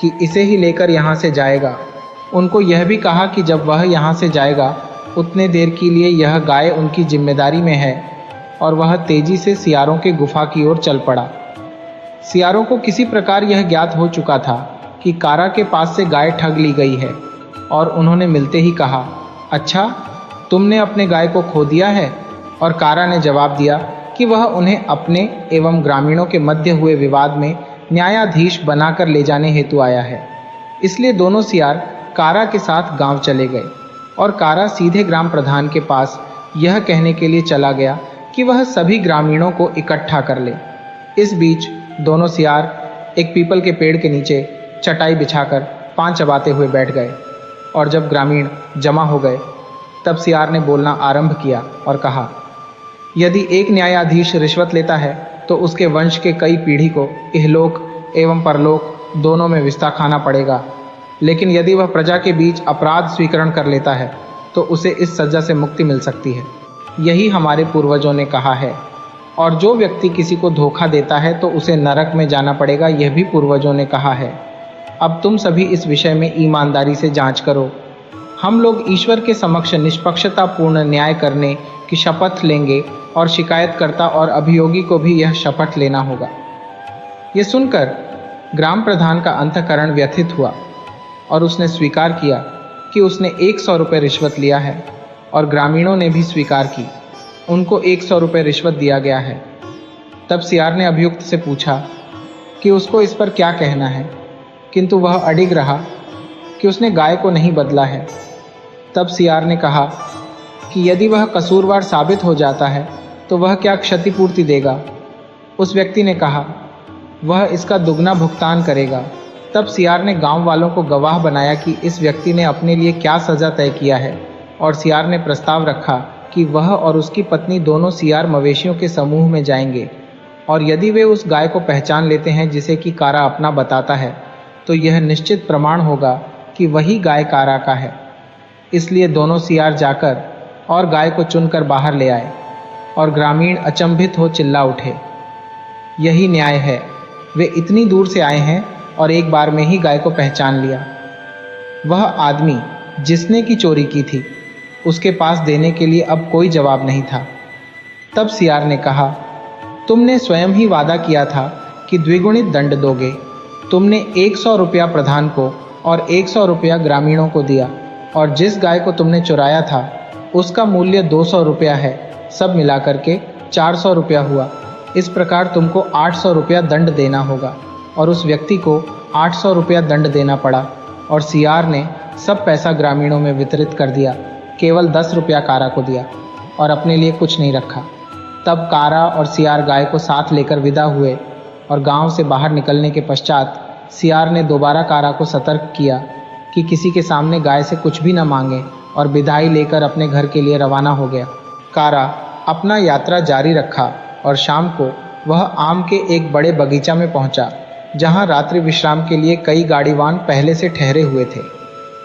S2: कि इसे ही लेकर यहाँ से जाएगा। उनको यह भी कहा कि जब वह यहाँ से जाएगा उतने देर के लिए यह गाय उनकी जिम्मेदारी में है, और वह तेजी से सियारों के गुफा की ओर चल पड़ा। सियारों को किसी प्रकार यह ज्ञात हो चुका था कि कारा के पास से गाय ठग ली गई है, और उन्होंने मिलते ही कहा अच्छा, तुमने अपने गाय को खो दिया है। और कारा ने जवाब दिया कि वह उन्हें अपने एवं ग्रामीणों के मध्य हुए विवाद में न्यायाधीश बनाकर ले जाने हेतु आया है। इसलिए दोनों सियार कारा के साथ गांव चले गए, और कारा सीधे ग्राम प्रधान के पास यह कहने के लिए चला गया कि वह सभी ग्रामीणों को इकट्ठा कर ले। इस बीच दोनों सियार एक पीपल के पेड़ के नीचे चटाई बिछाकर पान चबाते हुए बैठ गए, और जब ग्रामीण जमा हो गए तब सियार ने बोलना आरंभ किया और कहा, यदि एक न्यायाधीश रिश्वत लेता है तो उसके वंश के कई पीढ़ी को इहलोक एवं परलोक दोनों में विस्ता खाना पड़ेगा, लेकिन यदि वह प्रजा के बीच अपराध स्वीकरण कर लेता है तो उसे इस सजा से मुक्ति मिल सकती है। यही हमारे पूर्वजों ने कहा है, और जो व्यक्ति किसी को धोखा देता है तो उसे नरक में जाना पड़ेगा, यह भी पूर्वजों ने कहा है। अब तुम सभी इस विषय में ईमानदारी से जांच करो। हम लोग ईश्वर के समक्ष निष्पक्षतापूर्ण न्याय करने की शपथ लेंगे, और शिकायतकर्ता और अभियोगी को भी यह शपथ लेना होगा। यह सुनकर ग्राम प्रधान का अंतःकरण व्यथित हुआ, और उसने स्वीकार किया कि उसने 100 रुपये रिश्वत लिया है, और ग्रामीणों ने भी स्वीकार की, उनको 100 रुपये रिश्वत दिया गया है। तब सियार ने अभियुक्त से पूछा कि उसको इस पर क्या कहना है, किंतु वह अडिग रहा कि उसने गाय को नहीं बदला है। तब सियार ने कहा कि यदि वह कसूरवार साबित हो जाता है तो वह क्या क्षतिपूर्ति देगा। उस व्यक्ति ने कहा वह इसका दुगना भुगतान करेगा। तब सियार ने गांव वालों को गवाह बनाया कि इस व्यक्ति ने अपने लिए क्या सजा तय किया है, और सियार ने प्रस्ताव रखा कि वह और उसकी पत्नी दोनों सियार मवेशियों के समूह में जाएंगे, और यदि वे उस गाय को पहचान लेते हैं जिसे कि कारा अपना बताता है तो यह निश्चित प्रमाण होगा कि वही गाय कारा का है। इसलिए दोनों सियार जाकर और गाय को चुनकर बाहर ले आए, और ग्रामीण अचंभित हो चिल्ला उठे, यही न्याय है, वे इतनी दूर से आए हैं और एक बार में ही गाय को पहचान लिया। वह आदमी जिसने की चोरी की थी उसके पास देने के लिए अब कोई जवाब नहीं था। तब सियार ने कहा, तुमने स्वयं ही वादा किया था कि द्विगुणित दंड दोगे। तुमने 100 रुपया प्रधान को और 100 रुपया ग्रामीणों को दिया, और जिस गाय को तुमने चुराया था उसका मूल्य 200 रुपया है, सब मिलाकर के 400 रुपया हुआ। इस प्रकार तुमको 800 रुपया दंड देना होगा। और उस व्यक्ति को 800 रुपया दंड देना पड़ा, और सियार ने सब पैसा ग्रामीणों में वितरित कर दिया, केवल 10 रुपया कारा को दिया और अपने लिए कुछ नहीं रखा। तब कारा और सियार गाय को साथ लेकर विदा हुए, और गांव से बाहर निकलने के पश्चात सियार ने दोबारा कारा को सतर्क किया कि किसी के सामने गाय से कुछ भी न मांगे, और विदाई लेकर अपने घर के लिए रवाना हो गया। कारा अपना यात्रा जारी रखा, और शाम को वह आम के एक बड़े बगीचा में पहुंचा, जहां रात्रि विश्राम के लिए कई गाड़ीवान पहले से ठहरे हुए थे।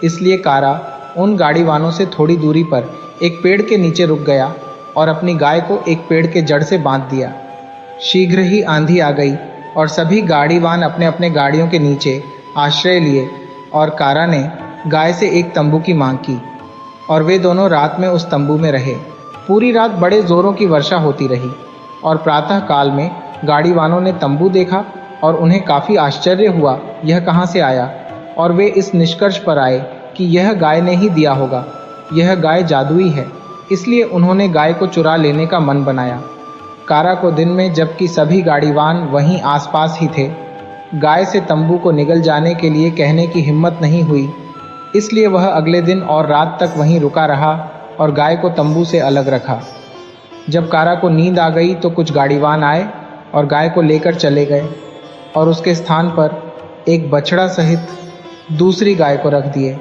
S2: इसलिए कारा उन गाड़ीवानों से थोड़ी दूरी पर एक पेड़ के नीचे रुक गया, और अपनी गाय को एक पेड़ के जड़ से बांध दिया। शीघ्र ही आंधी आ गई, और सभी गाड़ीवान अपने अपने गाड़ियों के नीचे आश्रय लिए, और कारा ने गाय से एक तंबू की मांग की, और वे दोनों रात में उस तंबू में रहे। पूरी रात बड़े जोरों की वर्षा होती रही, और प्रातः काल में गाड़ीवानों ने तंबू देखा, और उन्हें काफ़ी आश्चर्य हुआ यह कहाँ से आया, और वे इस निष्कर्ष पर आए कि यह गाय ने ही दिया होगा, यह गाय जादुई है। इसलिए उन्होंने गाय को चुरा लेने का मन बनाया। कारा को दिन में, जबकि सभी गाड़ीवान वहीं आसपास ही थे, गाय से तंबू को निगल जाने के लिए कहने की हिम्मत नहीं हुई। इसलिए वह अगले दिन और रात तक वहीं रुका रहा और गाय को तंबू से अलग रखा। जब कारा को नींद आ गई तो कुछ गाड़ीवान आए और गाय को लेकर चले गए, और उसके स्थान पर एक बछड़ा सहित दूसरी गाय को रख दिए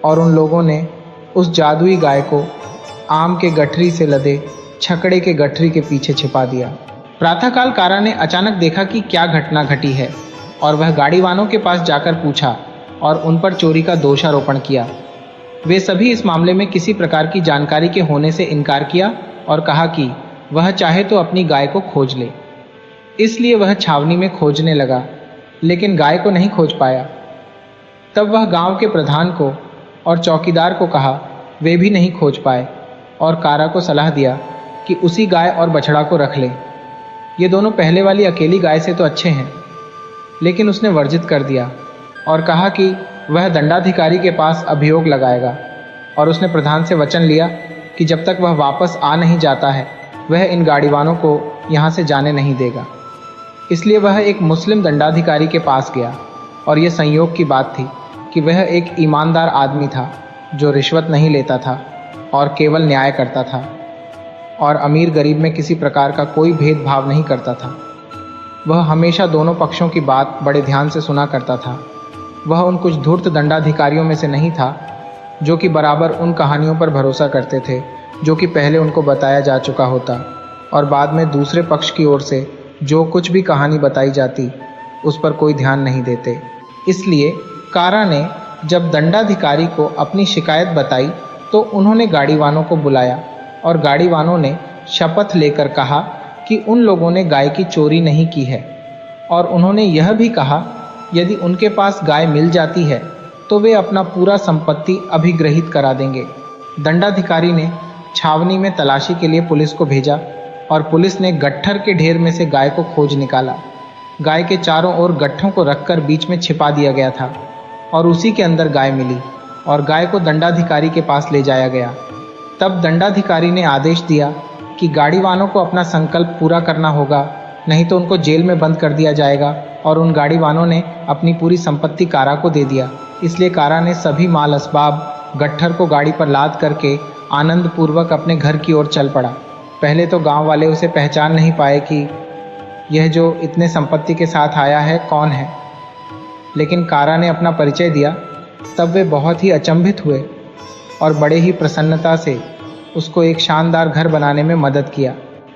S2: और उन लोगों ने उस जादुई गाय को आम के गठरी से लदे छकड़े के गठरी के पीछे छिपा दिया। प्रातःकाल कारा ने अचानक देखा कि क्या घटना घटी है और वह गाड़ीवानों के पास जाकर पूछा और उन पर चोरी का दोषारोपण किया। वे सभी इस मामले में किसी प्रकार की जानकारी के होने से इनकार किया और कहा कि वह चाहे तो अपनी गाय को खोज ले। इसलिए वह छावनी में खोजने लगा, लेकिन गाय को नहीं खोज पाया। तब वह गांव के प्रधान को और चौकीदार को कहा, वे भी नहीं खोज पाए और कारा को सलाह दिया कि उसी गाय और बछड़ा को रख ले। ये दोनों पहले वाली अकेली गाय से तो अच्छे हैं, लेकिन उसने वर्जित कर दिया और कहा कि वह दंडाधिकारी के पास अभियोग लगाएगा और उसने प्रधान से वचन लिया कि जब तक वह वापस आ नहीं जाता है वह इन गाड़ीवानों को यहाँ से जाने नहीं देगा। इसलिए वह एक मुस्लिम दंडाधिकारी के पास गया और यह संयोग की बात थी कि वह एक ईमानदार आदमी था जो रिश्वत नहीं लेता था और केवल न्याय करता था और अमीर गरीब में किसी प्रकार का कोई भेदभाव नहीं करता था। वह हमेशा दोनों पक्षों की बात बड़े ध्यान से सुना करता था। वह उन कुछ धूर्त दंडाधिकारियों में से नहीं था जो कि बराबर उन कहानियों पर भरोसा करते थे जो कि पहले उनको बताया जा चुका होता और बाद में दूसरे पक्ष की ओर से जो कुछ भी कहानी बताई जाती उस पर कोई ध्यान नहीं देते। इसलिए कारा ने जब दंडाधिकारी को अपनी शिकायत बताई तो उन्होंने गाड़ीवानों को बुलाया और गाड़ीवानों ने शपथ लेकर कहा कि उन लोगों ने गाय की चोरी नहीं की है और उन्होंने यह भी कहा यदि उनके पास गाय मिल जाती है तो वे अपना पूरा संपत्ति अभिग्रहित करा देंगे। दंडाधिकारी ने छावनी में तलाशी के लिए पुलिस को भेजा और पुलिस ने गट्ठर के ढेर में से गाय को खोज निकाला। गाय के चारों ओर गट्ठों को रखकर बीच में छिपा दिया गया था और उसी के अंदर गाय मिली और गाय को दंडाधिकारी के पास ले जाया गया। तब दंडाधिकारी ने आदेश दिया कि गाड़ीवानों को अपना संकल्प पूरा करना होगा, नहीं तो उनको जेल में बंद कर दिया जाएगा और उन गाड़ीवानों ने अपनी पूरी संपत्ति कारा को दे दिया। इसलिए कारा ने सभी माल असबाब गट्ठर को गाड़ी पर लाद करके आनंद पूर्वक अपने घर की ओर चल पड़ा। पहले तो गांव वाले उसे पहचान नहीं पाए कि यह जो इतने संपत्ति के साथ आया है कौन है, लेकिन कारा ने अपना परिचय दिया। तब वे बहुत ही अचंभित हुए और बड़े ही प्रसन्नता से उसको एक शानदार घर बनाने में मदद किया।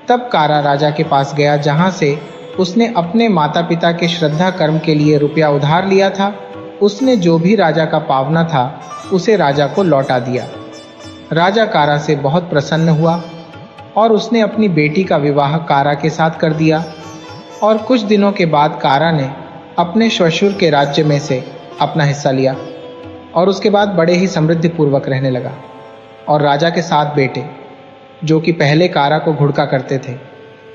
S2: तब कारा राजा के पास गया जहाँ से उसने अपने माता पिता के श्रद्धा कर्म के लिए रुपया उधार लिया था। उसने जो भी राजा का पावना था उसे राजा को लौटा दिया। राजा कारा से बहुत प्रसन्न हुआ और उसने अपनी बेटी का विवाह कारा के साथ कर दिया और कुछ दिनों के बाद कारा ने अपने श्वशुर के राज्य में से अपना हिस्सा लिया और उसके बाद बड़े ही समृद्धिपूर्वक रहने लगा। और राजा के 7 बेटे जो कि पहले कारा को घुड़का करते थे,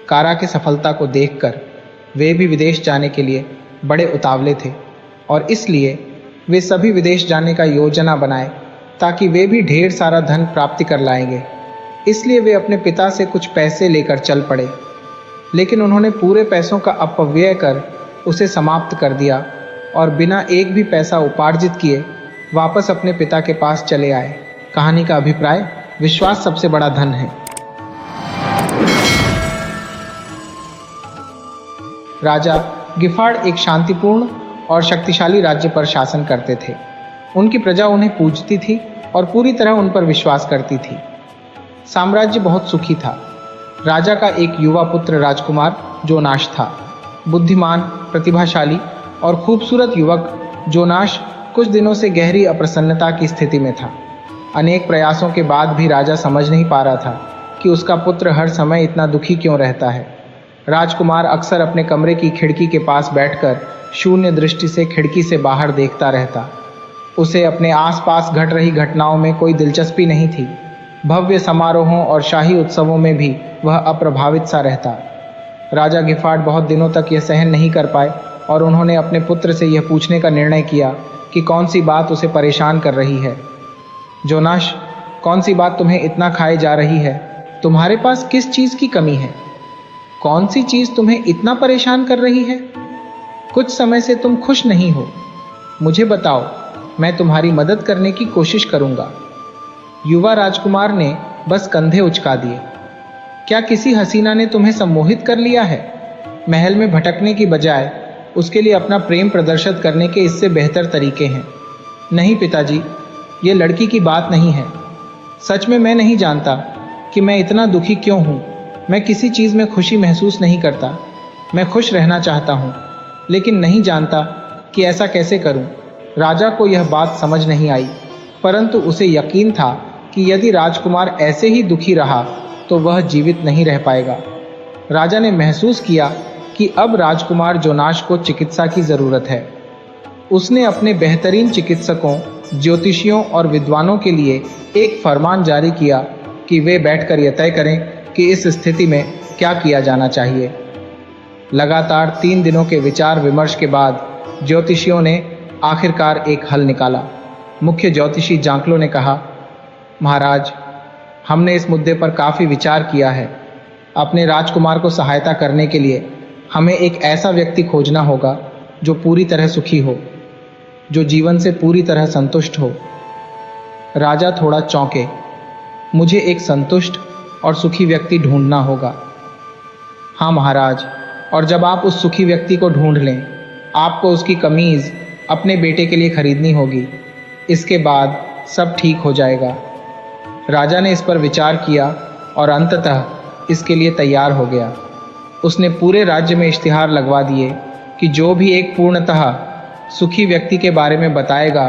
S2: कारा की सफलता को देखकर वे भी विदेश जाने के लिए बड़े उतावले थे और इसलिए वे सभी विदेश जाने का योजना बनाए ताकि वे भी ढेर सारा धन प्राप्ति कर लाएंगे। इसलिए वे अपने पिता से कुछ पैसे लेकर चल पड़े, लेकिन उन्होंने पूरे पैसों का अपव्यय कर उसे समाप्त कर दिया और बिना एक भी पैसा उपार्जित किए वापस अपने पिता के पास चले आए। कहानी का अभिप्राय, विश्वास सबसे बड़ा धन है। राजा गिफाड़ एक शांतिपूर्ण और शक्तिशाली राज्य पर शासन करते थे। उनकी प्रजा उन्हें पूजती थी और पूरी तरह उन पर विश्वास करती थी। साम्राज्य बहुत सुखी था। राजा का एक युवा पुत्र राजकुमार जोनाश था। बुद्धिमान, प्रतिभाशाली और खूबसूरत युवक जोनाश कुछ दिनों से गहरी अप्रसन्नता की स्थिति में था। अनेक प्रयासों के बाद भी राजा समझ नहीं पा रहा था कि उसका पुत्र हर समय इतना दुखी क्यों रहता है। राजकुमार अक्सर अपने कमरे की खिड़की के पास बैठकर शून्य दृष्टि से खिड़की से बाहर देखता रहता। उसे अपने आसपास घट रही घटनाओं में कोई दिलचस्पी नहीं थी। भव्य समारोहों और शाही उत्सवों में भी वह अप्रभावित सा रहता। राजा गिफाड़ बहुत दिनों तक यह सहन नहीं कर पाए और उन्होंने अपने पुत्र से यह पूछने का निर्णय किया कि कौन सी बात उसे परेशान कर रही है। जोनाश, कौन सी बात तुम्हें इतना खाए जा रही है? तुम्हारे पास किस चीज़ की कमी है? कौन सी चीज़ तुम्हें इतना परेशान कर रही है? कुछ समय से तुम खुश नहीं हो। मुझे बताओ, मैं तुम्हारी मदद करने की कोशिश करूंगा। युवा राजकुमार ने बस कंधे उचका दिए। क्या किसी हसीना ने तुम्हें सम्मोहित कर लिया है? महल में भटकने की बजाय उसके लिए अपना प्रेम प्रदर्शित करने के इससे बेहतर तरीके हैं। नहीं पिताजी, ये लड़की की बात नहीं है। सच में मैं नहीं जानता कि मैं इतना दुखी क्यों हूँ। मैं किसी चीज़ में खुशी महसूस नहीं करता। मैं खुश रहना चाहता हूँ, लेकिन नहीं जानता कि ऐसा कैसे करूँ। राजा को यह बात समझ नहीं आई, परंतु उसे यकीन था कि यदि राजकुमार ऐसे ही दुखी रहा तो वह जीवित नहीं रह पाएगा। राजा ने महसूस किया कि अब राजकुमार जोनास को चिकित्सा की जरूरत है। उसने अपने बेहतरीन चिकित्सकों, ज्योतिषियों और विद्वानों के लिए एक फरमान जारी किया कि वे बैठकर यह तय करें कि इस स्थिति में क्या किया जाना चाहिए। लगातार 3 दिनों के विचार विमर्श के बाद ज्योतिषियों ने आखिरकार एक हल निकाला। मुख्य ज्योतिषी जांकलो ने कहा, महाराज, हमने इस मुद्दे पर काफ़ी विचार किया है। अपने राजकुमार को सहायता करने के लिए हमें एक ऐसा व्यक्ति खोजना होगा जो पूरी तरह सुखी हो, जो जीवन से पूरी तरह संतुष्ट हो। राजा थोड़ा चौंके। मुझे एक संतुष्ट और सुखी व्यक्ति ढूंढना होगा। हाँ महाराज, और जब आप उस सुखी व्यक्ति को ढूंढ लें, आपको उसकी कमीज अपने बेटे के लिए खरीदनी होगी। इसके बाद सब ठीक हो जाएगा। राजा ने इस पर विचार किया और अंततः इसके लिए तैयार हो गया। उसने पूरे राज्य में इश्तिहार लगवा दिए कि जो भी एक पूर्णतः सुखी व्यक्ति के बारे में बताएगा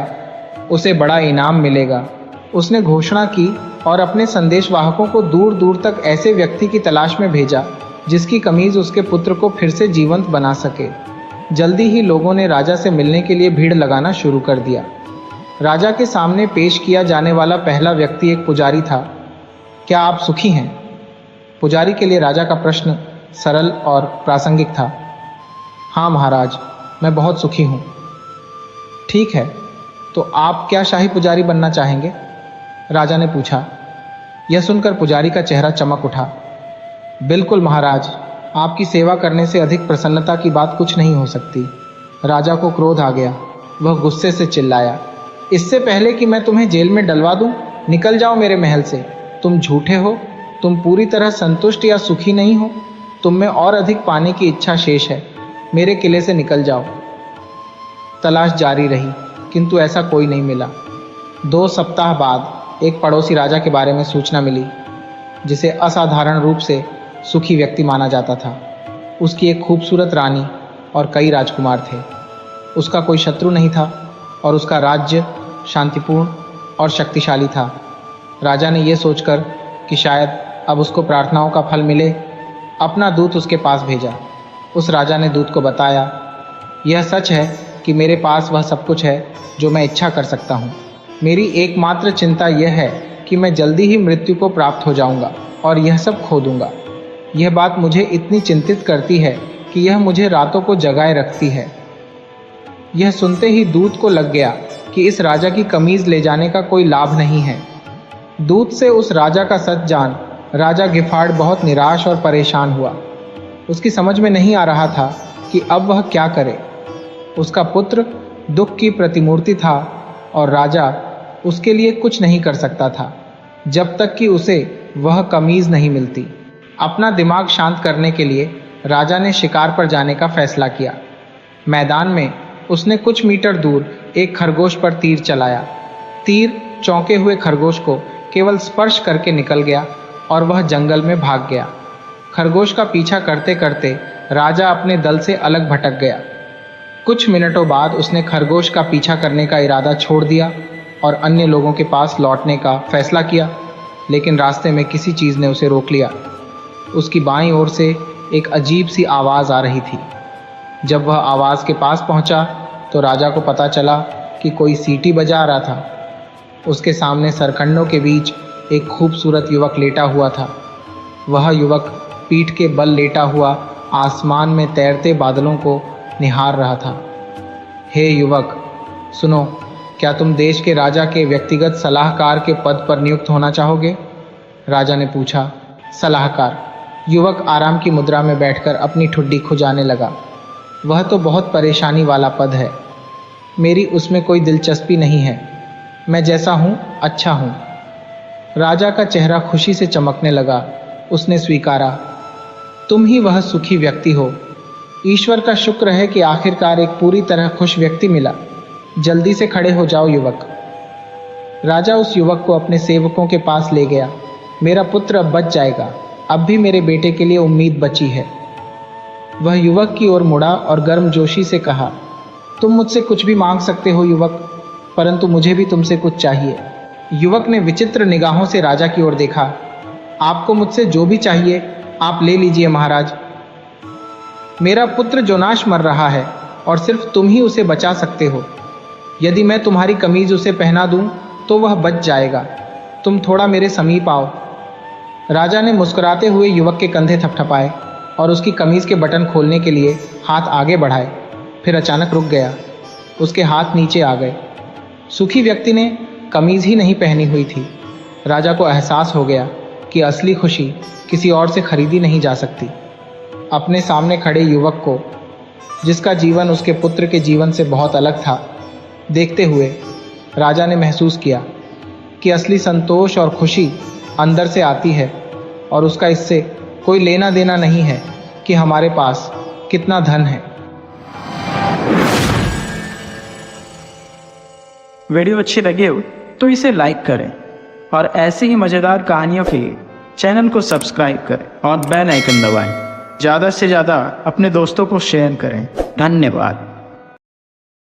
S2: उसे बड़ा इनाम मिलेगा। उसने घोषणा की और अपने संदेशवाहकों को दूर दूर तक ऐसे व्यक्ति की तलाश में भेजा जिसकी कमीज उसके पुत्र को फिर से जीवंत बना सके। जल्दी ही लोगों ने राजा से मिलने के लिए भीड़ लगाना शुरू कर दिया। राजा के सामने पेश किया जाने वाला पहला व्यक्ति एक पुजारी था। क्या आप सुखी हैं? पुजारी के लिए राजा का प्रश्न सरल और प्रासंगिक था। हाँ महाराज, मैं बहुत सुखी हूँ। ठीक है, तो आप क्या शाही पुजारी बनना चाहेंगे? राजा ने पूछा। यह सुनकर पुजारी का चेहरा चमक उठा। बिल्कुल महाराज, आपकी सेवा करने से अधिक प्रसन्नता की बात कुछ नहीं हो सकती। राजा को क्रोध आ गया। वह गुस्से से चिल्लाया, इससे पहले कि मैं तुम्हें जेल में डलवा दूं, निकल जाओ मेरे महल से। तुम झूठे हो। तुम पूरी तरह संतुष्ट या सुखी नहीं हो। तुम में और अधिक पाने की इच्छा शेष है। मेरे किले से निकल जाओ। तलाश जारी रही, किंतु ऐसा कोई नहीं मिला। 2 सप्ताह बाद एक पड़ोसी राजा के बारे में सूचना मिली, जिसे असाधारण रूप से सुखी व्यक्ति माना जाता था। उसकी एक खूबसूरत रानी और कई राजकुमार थे। उसका कोई शत्रु नहीं था और उसका राज्य शांतिपूर्ण और शक्तिशाली था। राजा ने यह सोचकर कि शायद अब उसको प्रार्थनाओं का फल मिले, अपना दूत उसके पास भेजा। उस राजा ने दूत को बताया, यह सच है कि मेरे पास वह सब कुछ है जो मैं इच्छा कर सकता हूँ। मेरी एकमात्र चिंता यह है कि मैं जल्दी ही मृत्यु को प्राप्त हो जाऊँगा और यह सब खो दूँगा। यह बात मुझे इतनी चिंतित करती है कि यह मुझे रातों को जगाए रखती है। यह सुनते ही दूत को लग गया कि इस राजा की कमीज ले जाने का कोई लाभ नहीं है। दूत से उस राजा का सच जान राजा गिफार्ड बहुत निराश और परेशान हुआ। उसकी समझ में नहीं आ रहा था कि अब वह क्या करे। उसका पुत्र दुख की प्रतिमूर्ति था और राजा उसके लिए कुछ नहीं कर सकता था जब तक कि उसे वह कमीज नहीं मिलती। अपना दिमाग शांत करने के लिए राजा ने शिकार पर जाने का फैसला किया। मैदान में उसने कुछ मीटर दूर एक खरगोश पर तीर चलाया। तीर चौंके हुए खरगोश को केवल स्पर्श करके निकल गया और वह जंगल में भाग गया। खरगोश का पीछा करते करते राजा अपने दल से अलग भटक गया। कुछ मिनटों बाद उसने खरगोश का पीछा करने का इरादा छोड़ दिया और अन्य लोगों के पास लौटने का फैसला किया, लेकिन रास्ते में किसी चीज़ ने उसे रोक लिया। उसकी बाईं ओर से एक अजीब सी आवाज़ आ रही थी। जब वह आवाज़ के पास पहुंचा तो राजा को पता चला कि कोई सीटी बजा रहा था। उसके सामने सरकंडों के बीच एक खूबसूरत युवक लेटा हुआ था। वह युवक पीठ के बल लेटा हुआ आसमान में तैरते बादलों को निहार रहा था। हे युवक, सुनो, क्या तुम देश के राजा के व्यक्तिगत सलाहकार के पद पर नियुक्त होना चाहोगे? राजा ने पूछा। सलाहकार? युवक आराम की मुद्रा में बैठकर अपनी ठुड्डी खुजाने लगा। वह तो बहुत परेशानी वाला पद है। मेरी उसमें कोई दिलचस्पी नहीं है। मैं जैसा हूँ अच्छा हूँ। राजा का चेहरा खुशी से चमकने लगा। उसने स्वीकारा, तुम ही वह सुखी व्यक्ति हो। ईश्वर का शुक्र है कि आखिरकार एक पूरी तरह खुश व्यक्ति मिला। जल्दी से खड़े हो जाओ युवक। राजा उस युवक को अपने सेवकों के पास ले गया। मेरा पुत्र अब बच जाएगा, अब भी मेरे बेटे के लिए उम्मीद बची है। वह युवक की ओर मुड़ा और गर्मजोशी से कहा, तुम मुझसे कुछ भी मांग सकते हो युवक, परंतु मुझे भी तुमसे कुछ चाहिए। युवक ने विचित्र निगाहों से राजा की ओर देखा। आपको मुझसे जो भी चाहिए आप ले लीजिए महाराज। मेरा पुत्र जोनाश मर रहा है और सिर्फ तुम ही उसे बचा सकते हो। यदि मैं तुम्हारी कमीज उसे पहना दूं तो वह बच जाएगा। तुम थोड़ा मेरे समीप आओ। राजा ने मुस्कुराते हुए युवक के कंधे थपथपाए और उसकी कमीज के बटन खोलने के लिए हाथ आगे बढ़ाए। फिर अचानक रुक गया। उसके हाथ नीचे आ गए। सुखी व्यक्ति ने कमीज ही नहीं पहनी हुई थी। राजा को एहसास हो गया कि असली खुशी किसी और से खरीदी नहीं जा सकती। अपने सामने खड़े युवक को, जिसका जीवन उसके पुत्र के जीवन से बहुत अलग था, देखते हुए राजा ने महसूस किया कि असली संतोष और खुशी अंदर से आती है और उसका इससे कोई लेना देना नहीं है कि हमारे पास कितना धन है।
S3: वीडियो अच्छी लगे हो तो इसे लाइक करें और ऐसी ही मज़ेदार कहानियों के लिए चैनल को सब्सक्राइब करें और बेल आइकन दबाएं। ज़्यादा से ज़्यादा अपने दोस्तों को शेयर करें। धन्यवाद।